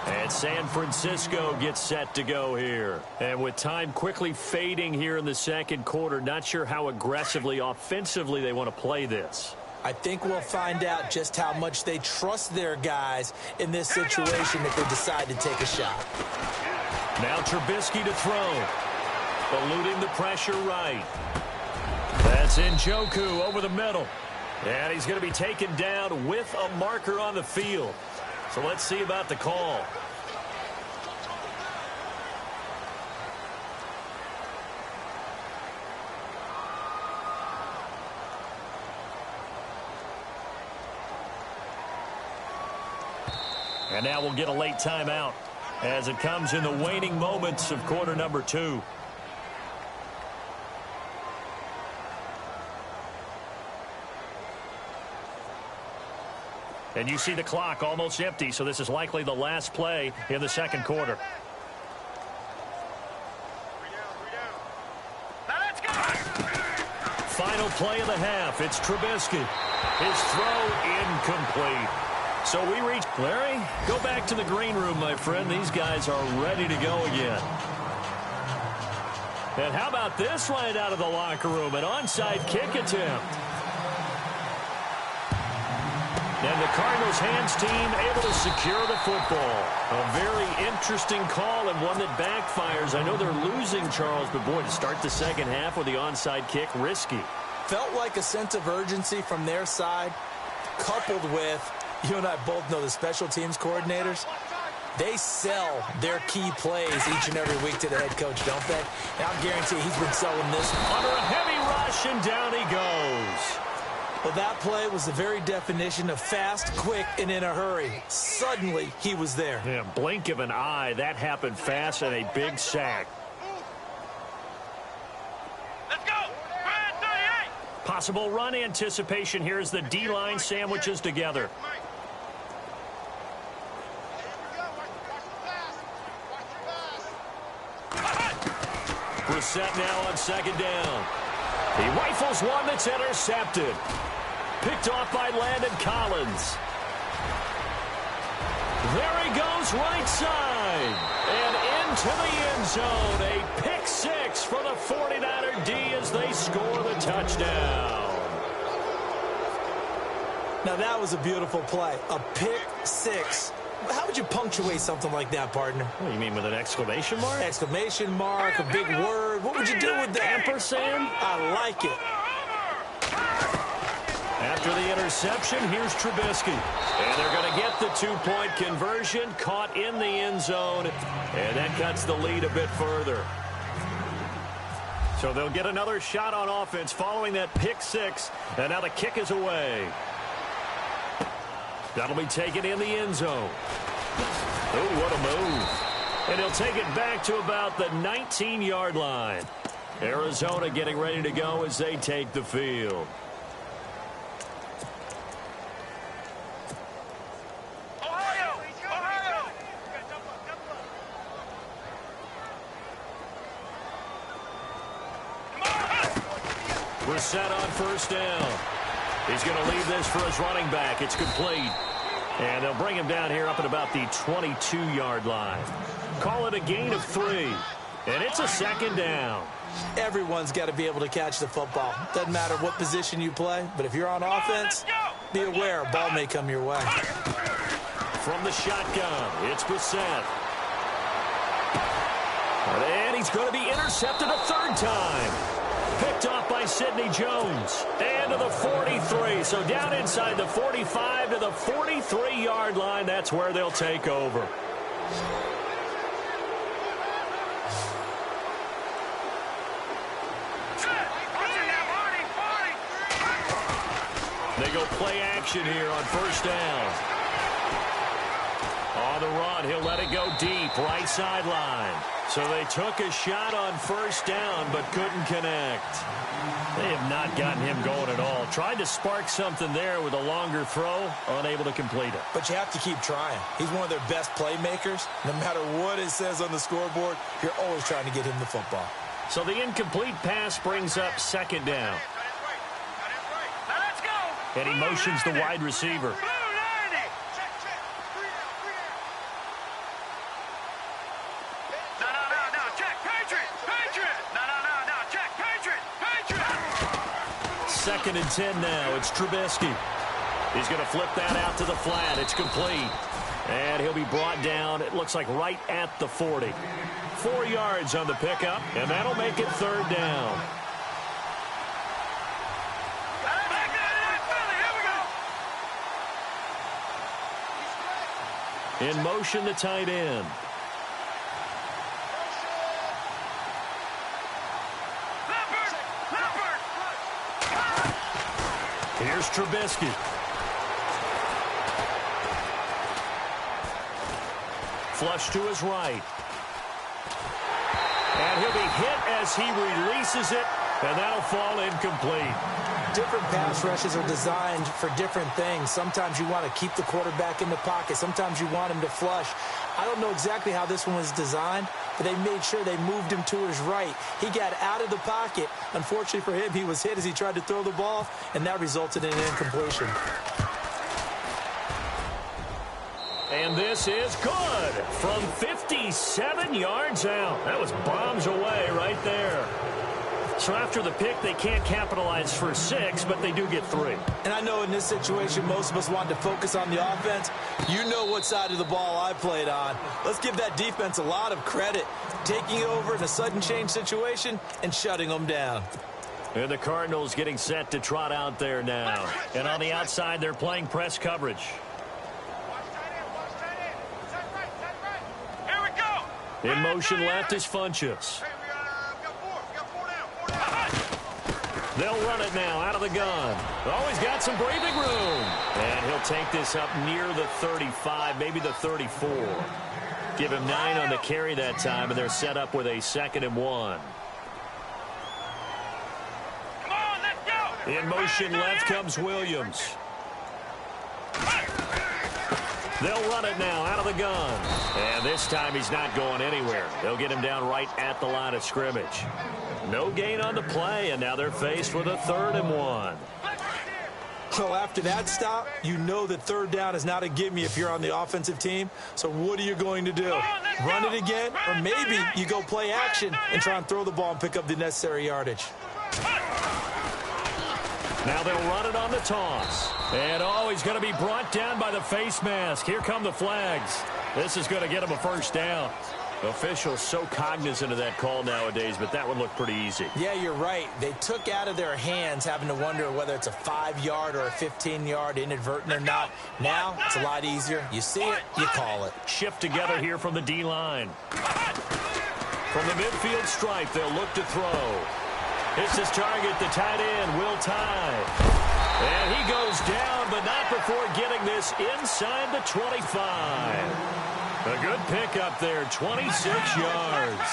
And San Francisco gets set to go here. And with time quickly fading here in the second quarter, not sure how aggressively, offensively they want to play this. I think we'll find out just how much they trust their guys in this situation if they decide to take a shot. Now Trubisky to throw. Eluding the pressure right. That's Njoku over the middle. And he's going to be taken down with a marker on the field. So let's see about the call. And now we'll get a late timeout as it comes in the waning moments of quarter number 2. And you see the clock almost empty, so this is likely the last play in the second quarter. Final play of the half. It's Trubisky. His throw incomplete. So we reach. Larry, go back to the green room, my friend. These guys are ready to go again. And how about this right out of the locker room? An onside kick attempt. And the Cardinals hands team able to secure the football. A very interesting call and one that backfires. I know they're losing, Charles, but boy, to start the second half with the onside kick, risky. Felt like a sense of urgency from their side, coupled with, you and I both know the special teams coordinators. They sell their key plays each and every week to the head coach, don't they? And I'll guarantee he's been selling this. Under a heavy rush, and down he goes. Well, that play was the very definition of fast, quick, and in a hurry. Suddenly, he was there. Yeah, blink of an eye. That happened fast and a big sack. Let's go. Brad 38. Possible run anticipation here as the D-line sandwiches together. Brissett now on second down. He rifles one that's intercepted. Picked off by Landon Collins. There he goes right side. And into the end zone. A pick six for the 49er D as they score the touchdown. Now, that was a beautiful play. A pick six. How would you punctuate something like that, partner? What do you mean, with an exclamation mark? Exclamation mark, a big word. What would you do with that? Ampersand? I like it. After the interception, here's Trubisky. And they're going to get the two-point conversion, caught in the end zone, and that cuts the lead a bit further. So they'll get another shot on offense following that pick six, and now the kick is away. That'll be taken in the end zone. Oh, what a move. And he'll take it back to about the 19-yard line. Arizona getting ready to go as they take the field. We're set on first down. He's going to leave this for his running back. It's complete. And they'll bring him down here up at about the 22-yard line. Call it a gain of 3. And it's a second down. Everyone's got to be able to catch the football. Doesn't matter what position you play, but if you're on offense, be aware a ball may come your way. From the shotgun, it's Bissett. And he's going to be intercepted a third time. Picked off by Sidney Jones. And to the 43. So down inside the 45 to the 43-yard line. That's where they'll take over. They go play action here on first down. On the run, he'll let it go deep, right sideline. So they took a shot on first down, but couldn't connect. They have not gotten him going at all. Tried to spark something there with a longer throw, unable to complete it. But you have to keep trying. He's one of their best playmakers. No matter what it says on the scoreboard, you're always trying to get him the football. So the incomplete pass brings up second down. And he motions the wide receiver. Second and 10 now. It's Trubisky. He's going to flip that out to the flat. It's complete. And he'll be brought down, it looks like, right at the 40. 4 yards on the pickup, and that'll make it third down. In motion, the tight end. Here's Trubisky. Flush to his right. And he'll be hit as he releases it, and that'll fall incomplete. Different pass rushes are designed for different things. Sometimes you want to keep the quarterback in the pocket. Sometimes you want him to flush. I don't know exactly how this one was designed, but they made sure they moved him to his right. He got out of the pocket. Unfortunately for him, he was hit as he tried to throw the ball, and that resulted in an incompletion. And this is good from 57 yards out. That was bombs away right there. So after the pick, they can't capitalize for 6, but they do get 3. And I know in this situation, most of us wanted to focus on the offense. You know what side of the ball I played on. Let's give that defense a lot of credit. Taking it over in a sudden change situation and shutting them down. And the Cardinals getting set to trot out there now. And on the outside, they're playing press coverage. Here we go. In motion left is Funchess. They'll run it now out of the gun. Oh, he's got some breathing room. And he'll take this up near the 35, maybe the 34. Give him 9 on the carry that time, and they're set up with a 2nd and 1. Come on, let's go. In motion left comes Williams. They'll run it now out of the gun. And this time he's not going anywhere. They'll get him down right at the line of scrimmage. No gain on the play, and now they're faced with a 3rd and 1. Well, after that stop, you know that third down is not a gimme if you're on the offensive team. So what are you going to do? Run it again? Or maybe you go play action and try and throw the ball and pick up the necessary yardage. Now they'll run it on the toss. And, he's going to be brought down by the face mask. Here come the flags. This is going to get him a first down. Officials so cognizant of that call nowadays, but that would look pretty easy. Yeah, you're right. They took out of their hands having to wonder whether it's a 5-yard or a 15-yard inadvertent or not. Now, it's a lot easier. You see it, you call it. Shift together here from the D-line. From the midfield stripe, they'll look to throw. It's his target, the tight end, Will Tye. And he goes down, but not before getting this inside the 25. A good pickup there, 26 yards.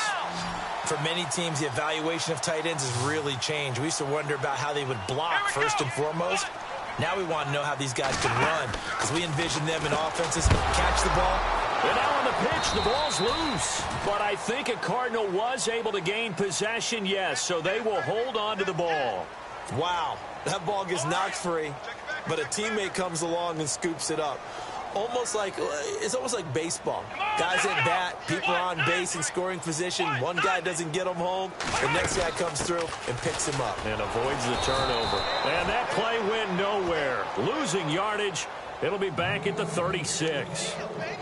For many teams, the evaluation of tight ends has really changed. We used to wonder about how they would block first and foremost. Now we want to know how these guys can run, because we envision them in offenses catch the ball. And now on the pitch, the ball's loose. But I think a Cardinal was able to gain possession, yes, so they will hold on to the ball. Wow, that ball gets knocked free, but a teammate comes along and scoops it up. It's almost like baseball. Guys at bat, people are on base in scoring position. One guy doesn't get them home. The next guy comes through and picks him up. And avoids the turnover. And that play went nowhere. Losing yardage. It'll be back at the 36.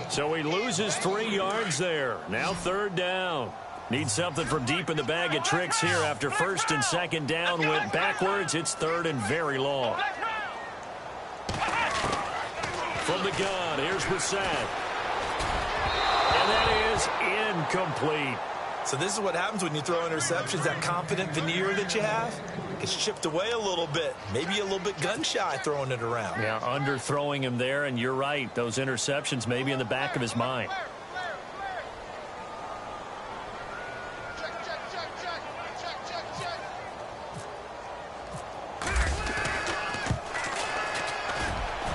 So he loses 3 yards there. Now third down. Needs something from deep in the bag of tricks here after first and second down went backwards. It's third and very long. From the gun, here's Brissett. And that is incomplete. So this is what happens when you throw interceptions. That confident veneer that you have gets chipped away a little bit. Maybe a little bit gun-shy throwing it around. Yeah, underthrowing him there, and you're right. Those interceptions may be in the back of his mind.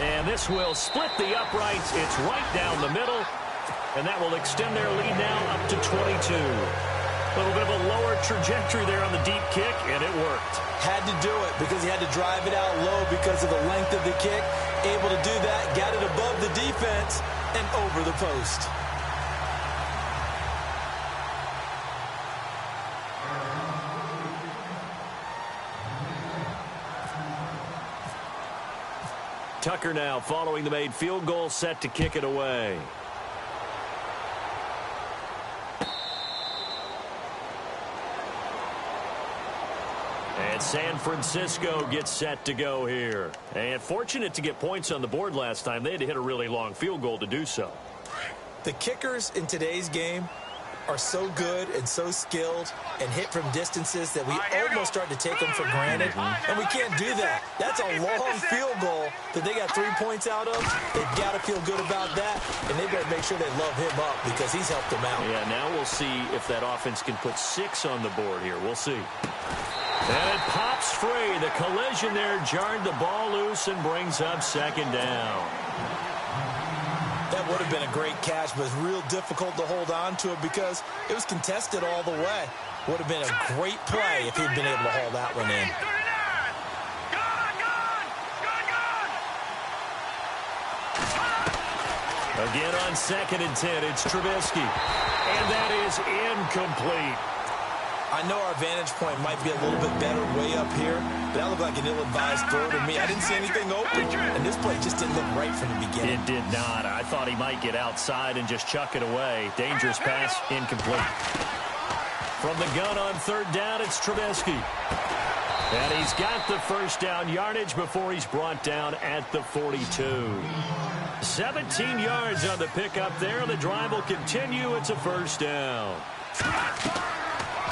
And this will split the uprights. It's right down the middle. And that will extend their lead now up to 22. A little bit of a lower trajectory there on the deep kick, and it worked. Had to do it because he had to drive it out low because of the length of the kick. Able to do that, got it above the defense and over the post. Tucker now following the made field goal, set to kick it away. And San Francisco gets set to go here. And fortunate to get points on the board last time. They had to hit a really long field goal to do so. The kickers in today's game are so good and so skilled and hit from distances that we almost start to take them for granted. And we can't do that. That's a long field goal that they got 3 points out of. They've got to feel good about that, and they better make sure they love him up because he's helped them out. Yeah, now we'll see if that offense can put 6 on the board here. We'll see. And it pops free. The collision there jarred the ball loose and brings up second down. That would have been a great catch, but it's real difficult to hold on to it because it was contested all the way. Would have been a great play if he'd been able to haul that one in. Again on 2nd and 10, it's Trubisky. And that is incomplete. I know our vantage point might be a little bit better way up here, but that looked like an ill-advised throw to me. I didn't see anything open, and this play just didn't look right from the beginning. It did not. I thought he might get outside and just chuck it away. Dangerous pass, incomplete. From the gun on 3rd down, it's Trubisky. And he's got the first down yardage before he's brought down at the 42. 17 yards on the pickup there. The drive will continue. It's a first down.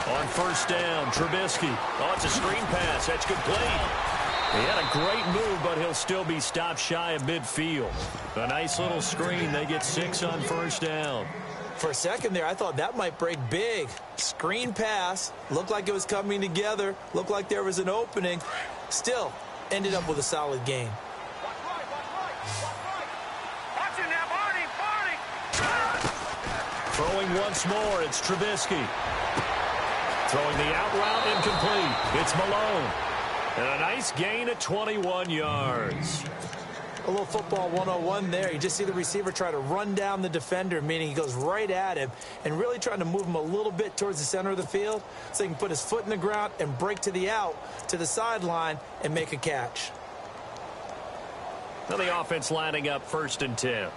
On 1st down, Trubisky. Oh, it's a screen pass. That's complete. He had a great move, but he'll still be stopped shy of midfield. A nice little screen. They get 6 on 1st down. For a second there, I thought that might break big. Screen pass. Looked like it was coming together. Looked like there was an opening. Still, ended up with a solid game. Throwing once more, it's Trubisky. Throwing the out route, incomplete. It's Malone. And a nice gain of 21 yards. A little football 101 there. You just see the receiver try to run down the defender, meaning he goes right at him and really trying to move him a little bit towards the center of the field so he can put his foot in the ground and break to the out, to the sideline, and make a catch. Now the offense lining up 1st and 10.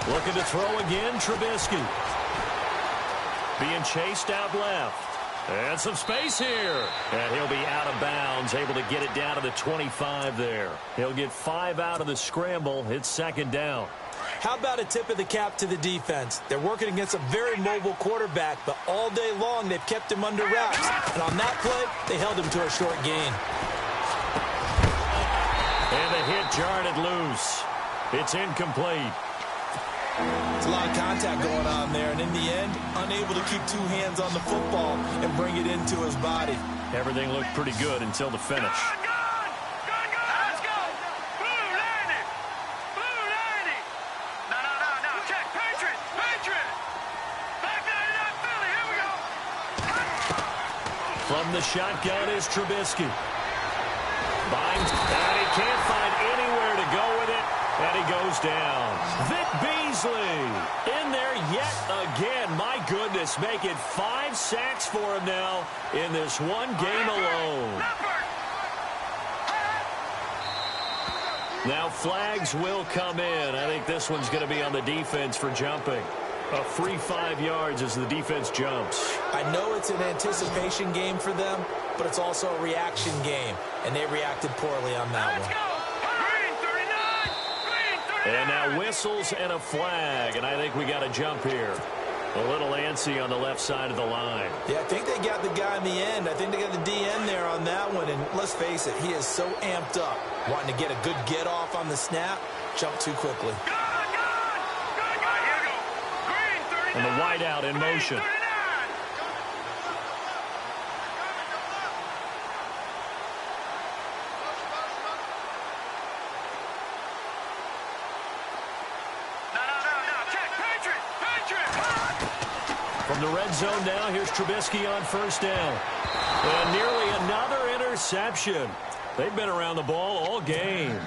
Looking to throw again, Trubisky. Being chased out left. And some space here. And he'll be out of bounds, able to get it down to the 25 there. He'll get 5 out of the scramble. It's 2nd down. How about a tip of the cap to the defense? They're working against a very mobile quarterback, but all day long they've kept him under wraps. And on that play, they held him to a short gain. And the hit jarred it loose. It's incomplete. There's a lot of contact going on there, and in the end, unable to keep 2 hands on the football and bring it into his body. Everything looked pretty good until the finish. Let's go. Blue landing. Blue landing. No. Check. Patriot. Back 99 Philly. Here we go. From the shotgun is Trubisky. Binds, and he can't find anywhere to go with it, and he goes down. Vic Beasley in there yet again. My goodness, making 5 sacks for him now in this one game alone. Now flags will come in. I think this one's going to be on the defense for jumping. A free 5 yards as the defense jumps. I know it's an anticipation game for them, but it's also a reaction game, and they reacted poorly on that one. And now whistles and a flag, and I think we got a jump here. A little antsy on the left side of the line. Yeah, I think they got the guy in the end. I think they got the DN there on that one, and let's face it, he is so amped up, wanting to get a good get-off on the snap, jump too quickly. And the wideout in motion. From the red zone now, here's Trubisky on 1st down. And nearly another interception. They've been around the ball all game.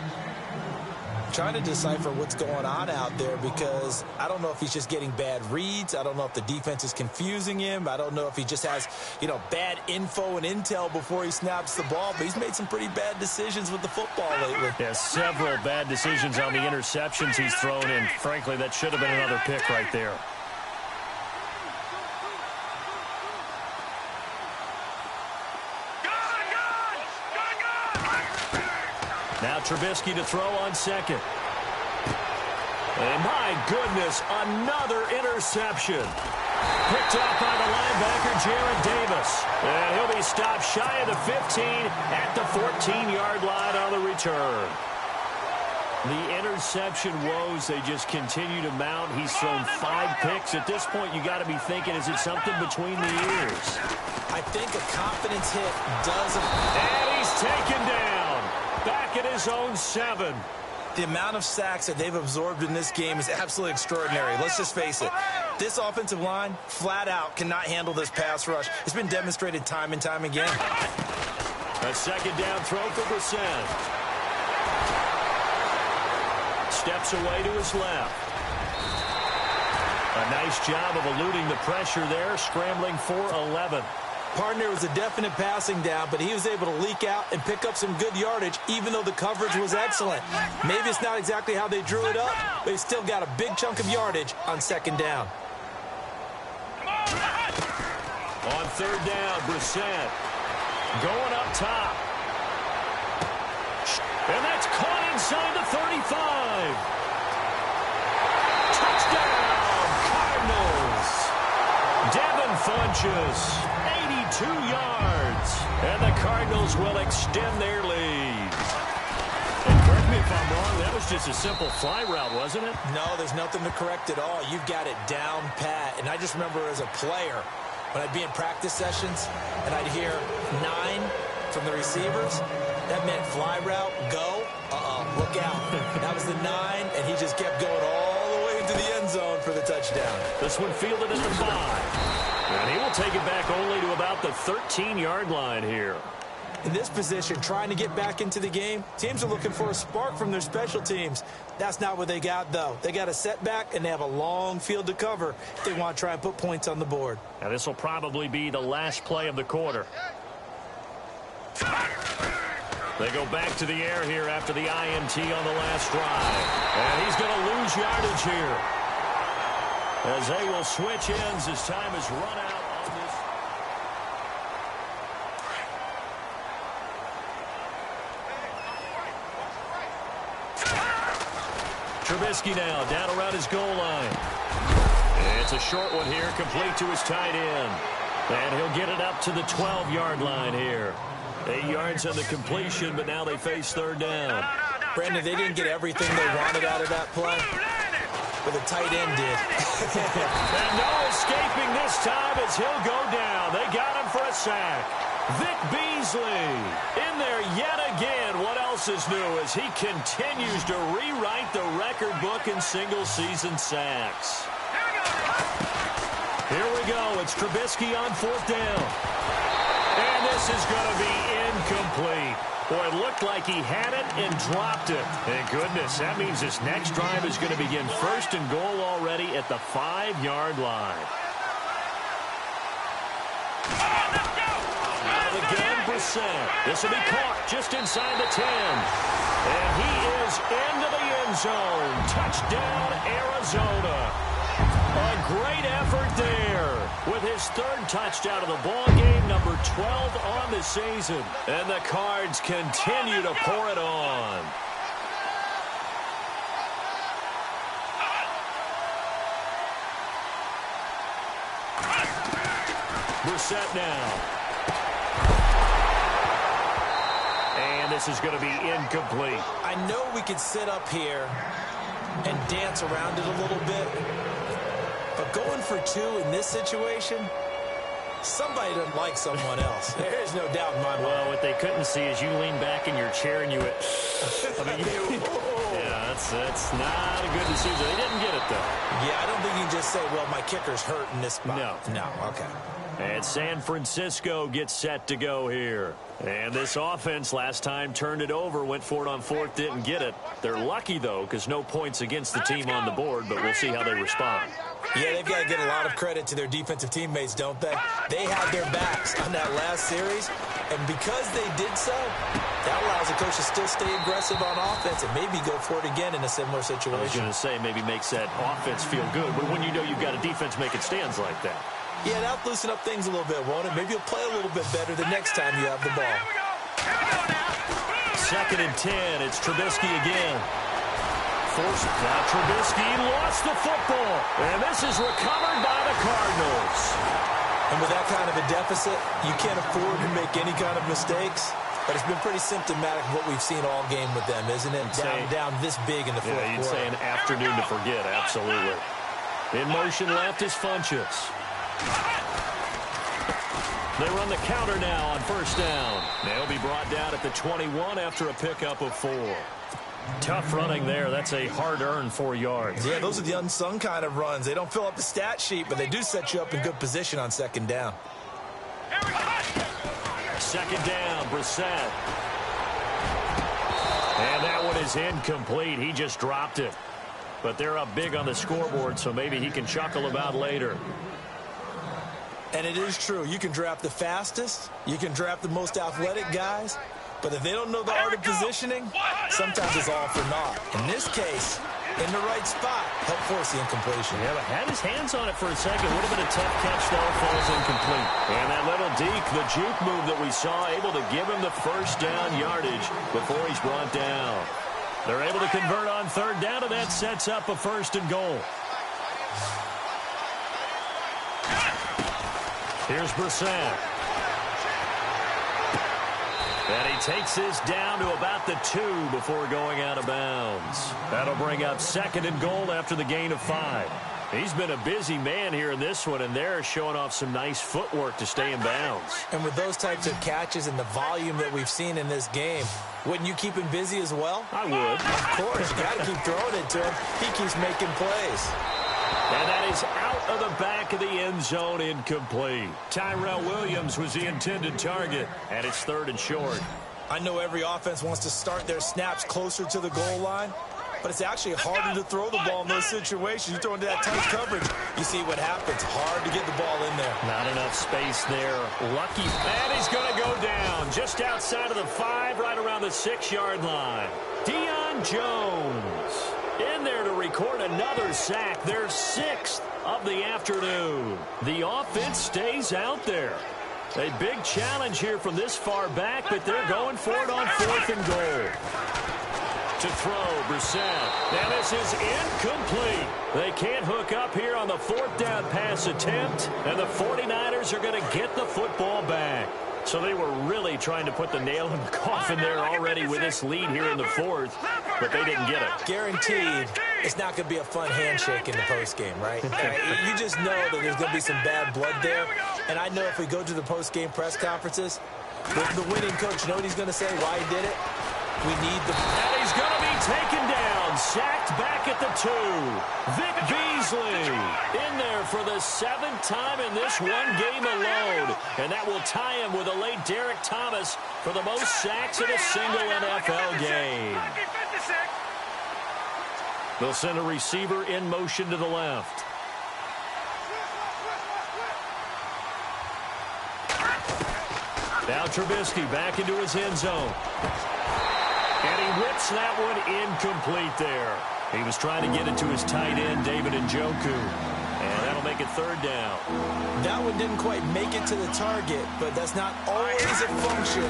Trying to decipher what's going on out there because I don't know if he's just getting bad reads. I don't know if the defense is confusing him. I don't know if he just has, bad info and intel before he snaps the ball. But he's made some pretty bad decisions with the football lately. Yeah, several bad decisions on the interceptions he's thrown in. Frankly, that should have been another pick right there. Now Trubisky to throw on 2nd. And my goodness, another interception. Picked off by the linebacker, Jarrett Davis. And he'll be stopped shy of the 15 at the 14-yard line on the return. The interception woes, they just continue to mount. He's thrown 5 picks. At this point, you got to be thinking, is it something between the ears? I think a confidence hit does. And he's taken down. Back at his own 7. The amount of sacks that they've absorbed in this game is absolutely extraordinary. Let's just face it. This offensive line, flat out, cannot handle this pass rush. It's been demonstrated time and time again. A 2nd down throw for Brissett. Steps away to his left. A nice job of eluding the pressure there, scrambling for 11. Partner was a definite passing down, but he was able to leak out and pick up some good yardage, even though the coverage was excellent. Maybe it's not exactly how they drew it up, but he still got a big chunk of yardage on 2nd down. On 3rd down, Brissett going up top. And that's caught inside the 35. Touchdown, Cardinals. Devin Funchess. 82 yards. And the Cardinals will extend their lead. And correct me if I'm wrong, that was just a simple fly route, wasn't it? No, there's nothing to correct at all. You've got it down pat. And I just remember as a player, when I'd be in practice sessions, and I'd hear 9 from the receivers, that meant fly route, go. look out. That was the 9, and he just kept going all the way into the end zone for the touchdown. This one fielded at the 5. And he will take it back only to about the 13-yard line here. In this position, trying to get back into the game, teams are looking for a spark from their special teams. That's not what they got, though. They got a setback, and they have a long field to cover if they want to try and put points on the board. Now, this will probably be the last play of the quarter. They go back to the air here after the INT on the last drive. And he's going to lose yardage here, as they will switch ends as time is run out on this. Trubisky now down around his goal line. It's a short one here, complete to his tight end. And he'll get it up to the 12-yard line here. 8 yards on the completion, but now they face third down. Brandon, they didn't get everything they wanted out of that play, but the tight end did. And no escaping this time as he'll go down. They got him for a sack. Vic Beasley in there yet again. What else is new as he continues to rewrite the record book in single-season sacks. Here we go. It's Trubisky on 4th down. And this is going to be incomplete. Boy, it looked like he had it and dropped it. Thank goodness. That means this next drive is going to begin 1st and goal already at the 5-yard line. Out of the gun, Brissett. This will be caught just inside the 10. And he is into the end zone. Touchdown, Arizona. A great effort there with his 3rd touchdown of the ball game, number 12 on the season. And the Cards continue to pour it on. Brissett now. And this is going to be incomplete. I know we could sit up here and dance around it a little bit, but going for 2 in this situation, somebody doesn't like someone else. There's no doubt in my mind. Well, what they couldn't see is you lean back in your chair and you went, I mean, yeah, that's not a good decision. They didn't get it, though. Yeah, I don't think you can just say, well, my kicker's hurt in this spot. No, okay. And San Francisco gets set to go here. And this offense last time turned it over, went for it on 4th, didn't get it. They're lucky, though, because no points against the team on the board, but we'll see how they respond. Yeah, they've got to get a lot of credit to their defensive teammates, don't they? They had their backs on that last series, and because they did so, that allows the coach to still stay aggressive on offense and maybe go for it again in a similar situation. I was going to say maybe makes that offense feel good, but when you know you've got a defense making stands like that. Yeah, that'll loosen up things a little bit, won't it? Maybe you'll play a little bit better the next time you have the ball. 2nd and 10. It's Trubisky again. Forced. Now Trubisky lost the football. And this is recovered by the Cardinals. And with that kind of a deficit, you can't afford to make any kind of mistakes. But it's been pretty symptomatic of what we've seen all game with them, isn't it? Down this big in the fourth quarter. Yeah, you'd say an afternoon to forget, absolutely. In motion left is Funchess. They run the counter now on 1st down. They'll be brought down at the 21 after a pickup of 4. Tough running there. That's a hard-earned 4 yards. Yeah, those are the unsung kind of runs. They don't fill up the stat sheet, but they do set you up in good position on 2nd down. 2nd down, Brissett. And that one is incomplete. He just dropped it. But they're up big on the scoreboard, so maybe he can chuckle about later. And it is true. You can draft the fastest. You can draft the most athletic guys. But if they don't know the art of positioning, sometimes it's all for naught. In this case, in the right spot, help force the incompletion. Yeah, but had his hands on it for a second. Would have been a tough catch, though. Falls incomplete. And that little deke, the juke move that we saw, able to give him the 1st down yardage before he's brought down. They're able to convert on 3rd down, and that sets up a 1st and goal. Here's Brissett. And he takes this down to about the 2 before going out of bounds. That'll bring up 2nd and goal after the gain of 5. He's been a busy man here in this one, and they're showing off some nice footwork to stay in bounds. And with those types of catches and the volume that we've seen in this game, wouldn't you keep him busy as well? I would. Of course. You got to keep throwing it to him. He keeps making plays. And that is out of the back of the end zone, incomplete. Tyrell Williams was the intended target, and it's 3rd and short. I know every offense wants to start their snaps closer to the goal line, but it's actually harder to throw the ball in those situations. You throw into that tight coverage, you see what happens. Hard to get the ball in there. Not enough space there. Lucky. And he's going to go down just outside of the 5, right around the 6-yard line. Deion Jones in there to record another sack. Their 6th of the afternoon. The offense stays out there. A big challenge here from this far back, but they're going for it on 4th and goal. To throw, Brissett. Now this is incomplete. They can't hook up here on the 4th down pass attempt, and the 49ers are going to get the football back. So they were really trying to put the nail in the coffin there already with this lead here in the 4th, but they didn't get it. Guaranteed it's not going to be a fun handshake in the postgame, right? You just know that there's going to be some bad blood there. And I know if we go to the postgame press conferences, the winning coach, you know what he's going to say, why he did it? We need the... And he's going to be taken down, sacked back at the 2. Vic Beasley in there for the 7th time in this one game alone. And that will tie him with the late Derek Thomas for the most sacks in a single NFL game. They'll send a receiver in motion to the left. Now Trubisky back into his end zone. And he whips that one incomplete there. He was trying to get it to his tight end, David Njoku. And that'll make it 3rd down. That one didn't quite make it to the target, but that's not always a function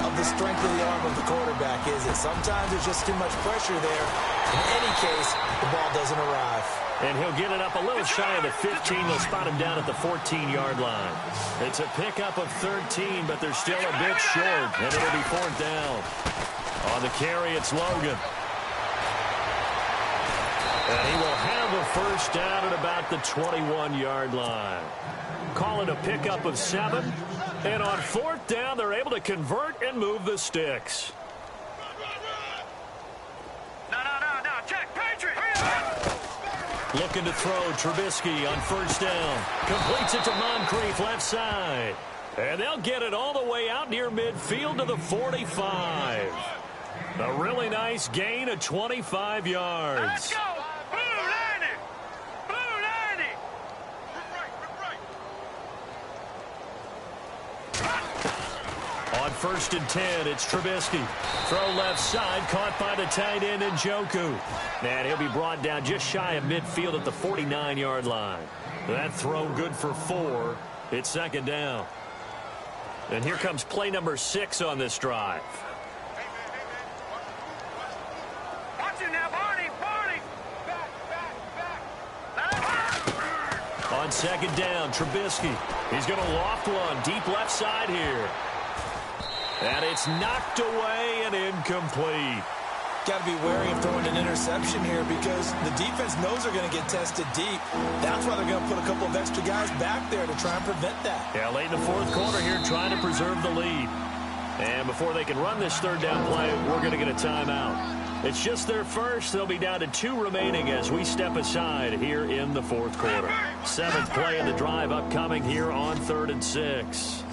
of the strength of the arm of the quarterback, is it? Sometimes there's just too much pressure there. In any case, the ball doesn't arrive. And he'll get it up a little shy of the 15. They'll spot him down at the 14-yard line. It's a pickup of 13, but they're still a bit short, and it'll be 4th down. On the carry, it's Logan. And he will have a 1st down at about the 21-yard line. Call it a pickup of 7. And on 4th down, they're able to convert and move the sticks. No, check, Patriot. Looking to throw, Trubisky on 1st down. Completes it to Moncrief left side. And they'll get it all the way out near midfield to the 45. A really nice gain of 25 yards. Let's go. Blue 90. Blue 90. On 1st and 10, it's Trubisky. Throw left side, caught by the tight end Njoku. And he'll be brought down just shy of midfield at the 49-yard line. That throw good for 4. It's 2nd down. And here comes play number 6 on this drive. Watch it now, Barney. Back. On 2nd down, Trubisky. He's going to loft one deep left side here. And it's knocked away and incomplete. Got to be wary of throwing an interception here because the defense knows they're going to get tested deep. That's why they're going to put a couple of extra guys back there to try and prevent that. Yeah, late in the 4th quarter here trying to preserve the lead. And before they can run this 3rd down play, we're going to get a timeout. It's just their first. They'll be down to 2 remaining as we step aside here in the 4th quarter. 7th play of the drive upcoming here on 3rd and 6.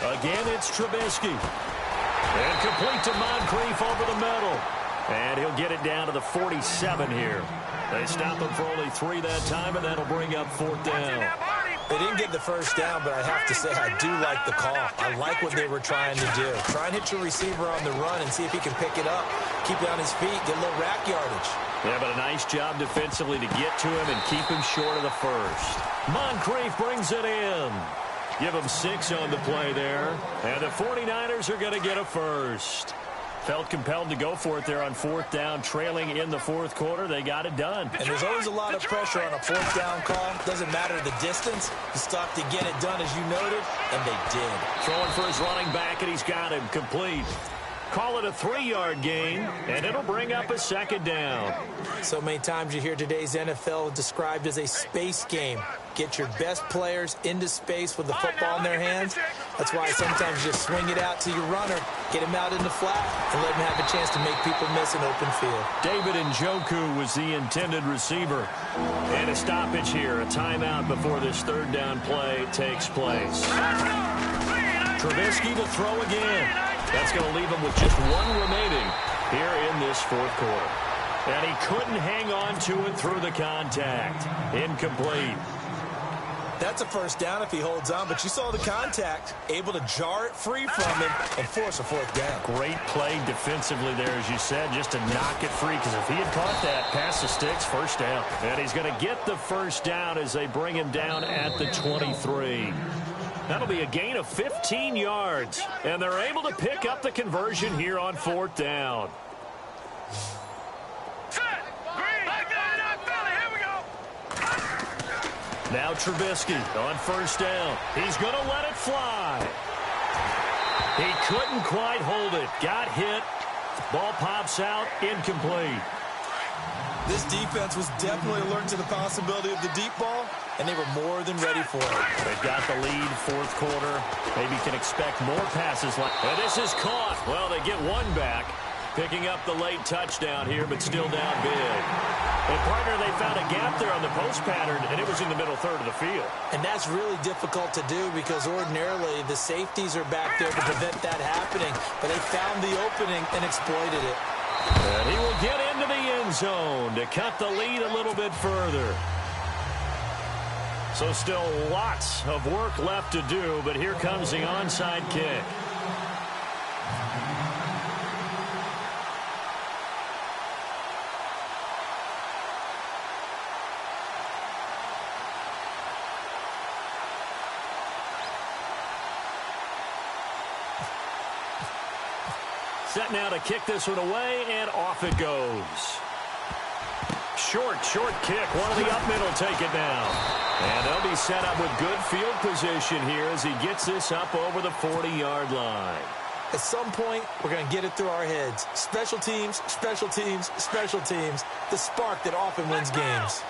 Again, it's Trubisky. And complete to Moncrief over the middle. And he'll get it down to the 47 here. They stop him for only 3 that time, and that'll bring up 4th down. They didn't get the 1st down, but I have to say I do like the call. I like what they were trying to do. Try and hit your receiver on the run and see if he can pick it up, keep it on his feet, get a little rack yardage. Yeah, but a nice job defensively to get to him and keep him short of the 1st. Moncrief brings it in. Give him 6 on the play there. And the 49ers are going to get a 1st. Felt compelled to go for it there on 4th down, trailing in the 4th quarter. They got it done. And there's always a lot of pressure on a 4th down call. Doesn't matter the distance. You stop to get it done, as you noted, and they did. Throwing for his running back, and he's got him complete. Call it a 3-yard gain, and it'll bring up a second down. So many times you hear today's NFL described as a space game. Get your best players into space with the football in their hands. That's why sometimes you just swing it out to your runner, get him out in the flat, and let him have a chance to make people miss an open field. David Njoku was the intended receiver. And a stoppage here, a timeout before this third down play takes place. Trubisky to throw again. That's going to leave him with just one remaining here in this fourth quarter. And he couldn't hang on to it through the contact. Incomplete. That's a first down if he holds on, but you saw the contact, able to jar it free from him and force a fourth down. Great play defensively there, as you said, just to knock it free, because if he had caught that, pass the sticks, first down. And he's going to get the first down as they bring him down at the 23. That'll be a gain of 15 yards, and they're able to pick up the conversion here on fourth down. Now Trubisky on first down. He's going to let it fly. He couldn't quite hold it. Got hit. Ball pops out. Incomplete. This defense was definitely alert to the possibility of the deep ball, and they were more than ready for it. They've got the lead, fourth quarter. Maybe can expect more passes. And this is caught. Well, they get one back. Picking up the late touchdown here, but still down big. And, partner, they found a gap there on the post pattern, and it was in the middle third of the field. And that's really difficult to do because ordinarily the safeties are back there to prevent that happening. But they found the opening and exploited it. And he will get into the end zone to cut the lead a little bit further. So still lots of work left to do, but here comes the onside kick. Set now to kick this one away, and off it goes. Short kick. One of the up middle take it down. And they'll be set up with good field position here as he gets this up over the 40-yard line. At some point, we're going to get it through our heads. Special teams, special teams, special teams. The spark that often wins games.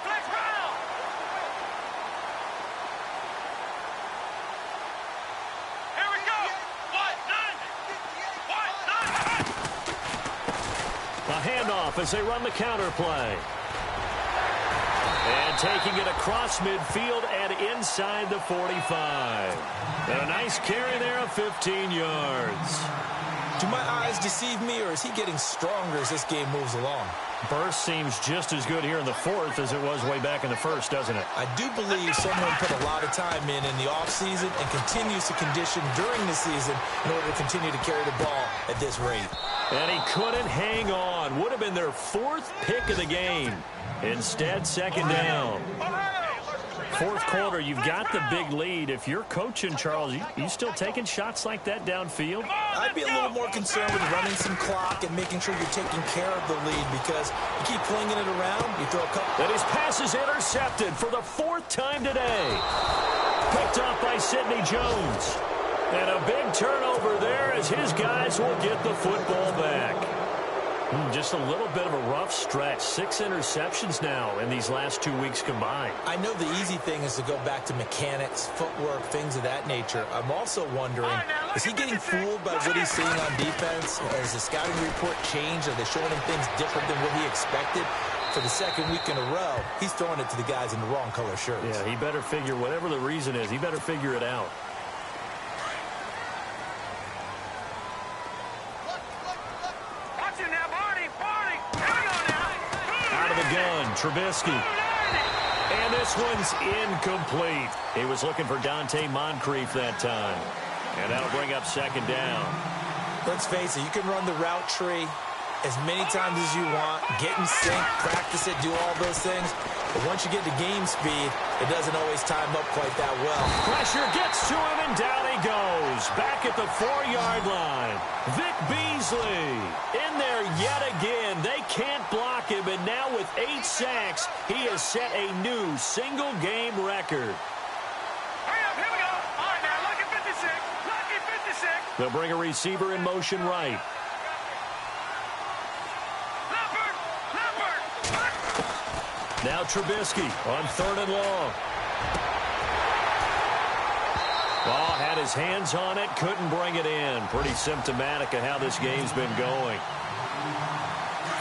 As they run the counter play. And taking it across midfield and inside the 45. And a nice carry there of 15 yards. Do my eyes deceive me, or is he getting stronger as this game moves along? Burst seems just as good here in the fourth as it was way back in the first, doesn't it? I do believe someone put a lot of time in the offseason and continues to condition during the season in order to continue to carry the ball at this rate. And he couldn't hang on. Would have been their fourth pick of the game. Instead, second down. Fourth quarter, you've got the big lead. If you're coaching, Charles, you still taking shots like that downfield? I'd be a little more concerned with running some clock and making sure you're taking care of the lead, because you keep flinging it around, you throw a couple. And his pass is intercepted for the fourth time today. Picked off by Sidney Jones. And a big turnover there as his guys will get the football back. Just a little bit of a rough stretch. 6 interceptions now in these last 2 weeks combined. I know the easy thing is to go back to mechanics, footwork, things of that nature. I'm also wondering, is he getting fooled by what he's seeing on defense? Has the scouting report changed? Are they showing him things different than what he expected? For the second week in a row, he's throwing it to the guys in the wrong color shirts. Yeah, he better figure, whatever the reason is, he better figure it out. Trubisky. And this one's incomplete. He was looking for Dante Moncrief that time. And that'll bring up second down. Let's face it, you can run the route tree as many times as you want, get in sync, practice it, do all those things. But once you get to game speed, it doesn't always time up quite that well. Pressure gets to him, and down he goes. Back at the 4-yard line. Vic Beasley in there yet again. They can't block him, and now with 8 sacks, he has set a new single-game record. Hurry up, here we go. All right, now, lucky 56. Lucky 56. They'll bring a receiver in motion right. Now Trubisky on 3rd and long. Ball had his hands on it, couldn't bring it in. Pretty symptomatic of how this game's been going.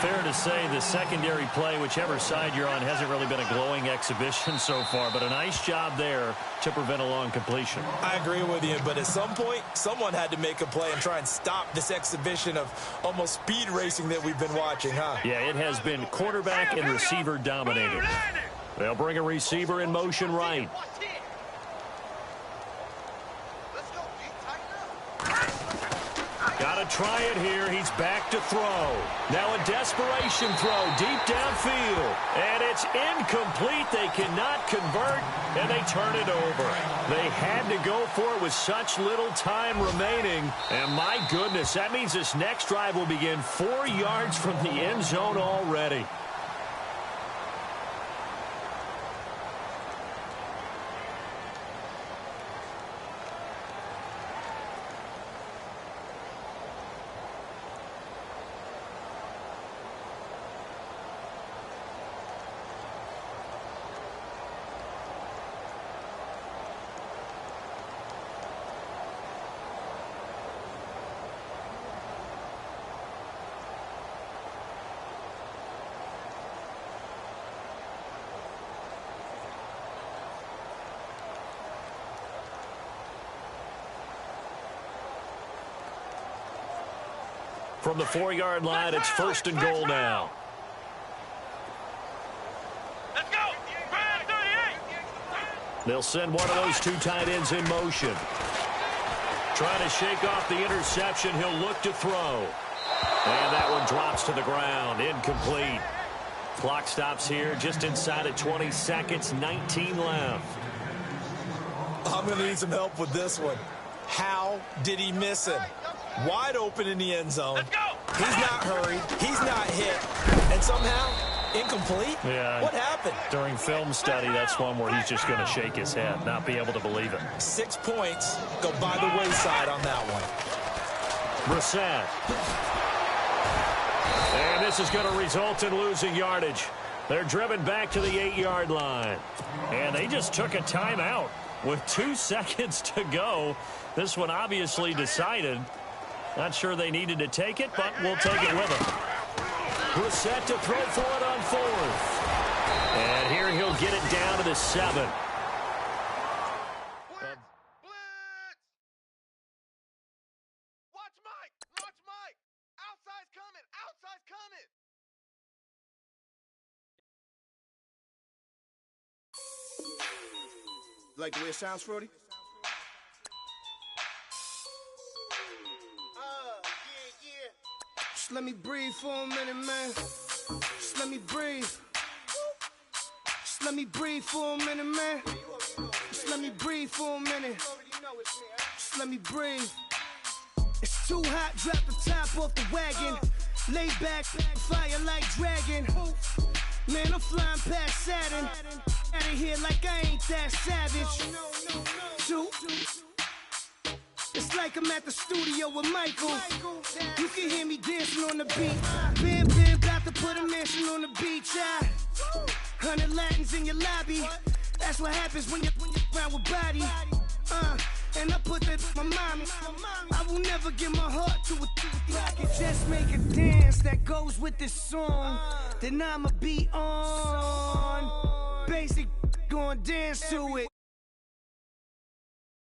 Fair to say the secondary play, whichever side you're on, hasn't really been a glowing exhibition so far, but a nice job there to prevent a long completion. I agree with you, but at some point, someone had to make a play and try and stop this exhibition of almost speed racing that we've been watching, huh? Yeah, it has been quarterback and receiver dominated. They'll bring a receiver in motion right. Got to try it here. He's back to throw. Now a desperation throw deep downfield. And it's incomplete. They cannot convert, and they turn it over. They had to go for it with such little time remaining. And my goodness, that means this next drive will begin 4 yards from the end zone already. From the 4-yard line, it's 1st and goal now. Let's go. 38. They'll send one of those 2 tight ends in motion. Trying to shake off the interception. He'll look to throw. And that one drops to the ground. Incomplete. Clock stops here just inside of 20 seconds. 19 left. I'm going to need some help with this one. How did he miss him? Wide open in the end zone. Let's go. He's not hurried. He's not hit. And somehow, incomplete? Yeah. What happened? During film study, that's one where he's just going to shake his head, not be able to believe it. 6 points go by the wayside on that one. Brissett. And this is going to result in losing yardage. They're driven back to the 8-yard line. And they just took a timeout with 2 seconds to go. This one obviously decided. Not sure they needed to take it, but we'll take it with them. Brissett to throw for it on 4th. And here he'll get it down to the 7. Blitz. Watch Mike. Watch Mike. Outside's coming. Outside's coming. Like the way it sounds, Frody? Just let me breathe for a minute, man. Just let me breathe. Just let me breathe for a minute, man. Just let me breathe for a minute. Just let me breathe. It's too hot, drop the top off the wagon. Lay back, fire like dragon. Man, I'm flying past Saturn. Out of here like I ain't that savage. Two. It's like I'm at the studio with Michael. You can hear me dancing on the beat. Bam, bam, about to put a mansion on the beach. 100 Latins in your lobby. That's what happens when you're around with body. And I put that in my mommy. I will never give my heart to a I can just make a dance that goes with this song. Then I'ma be on. Basic, gonna dance to it.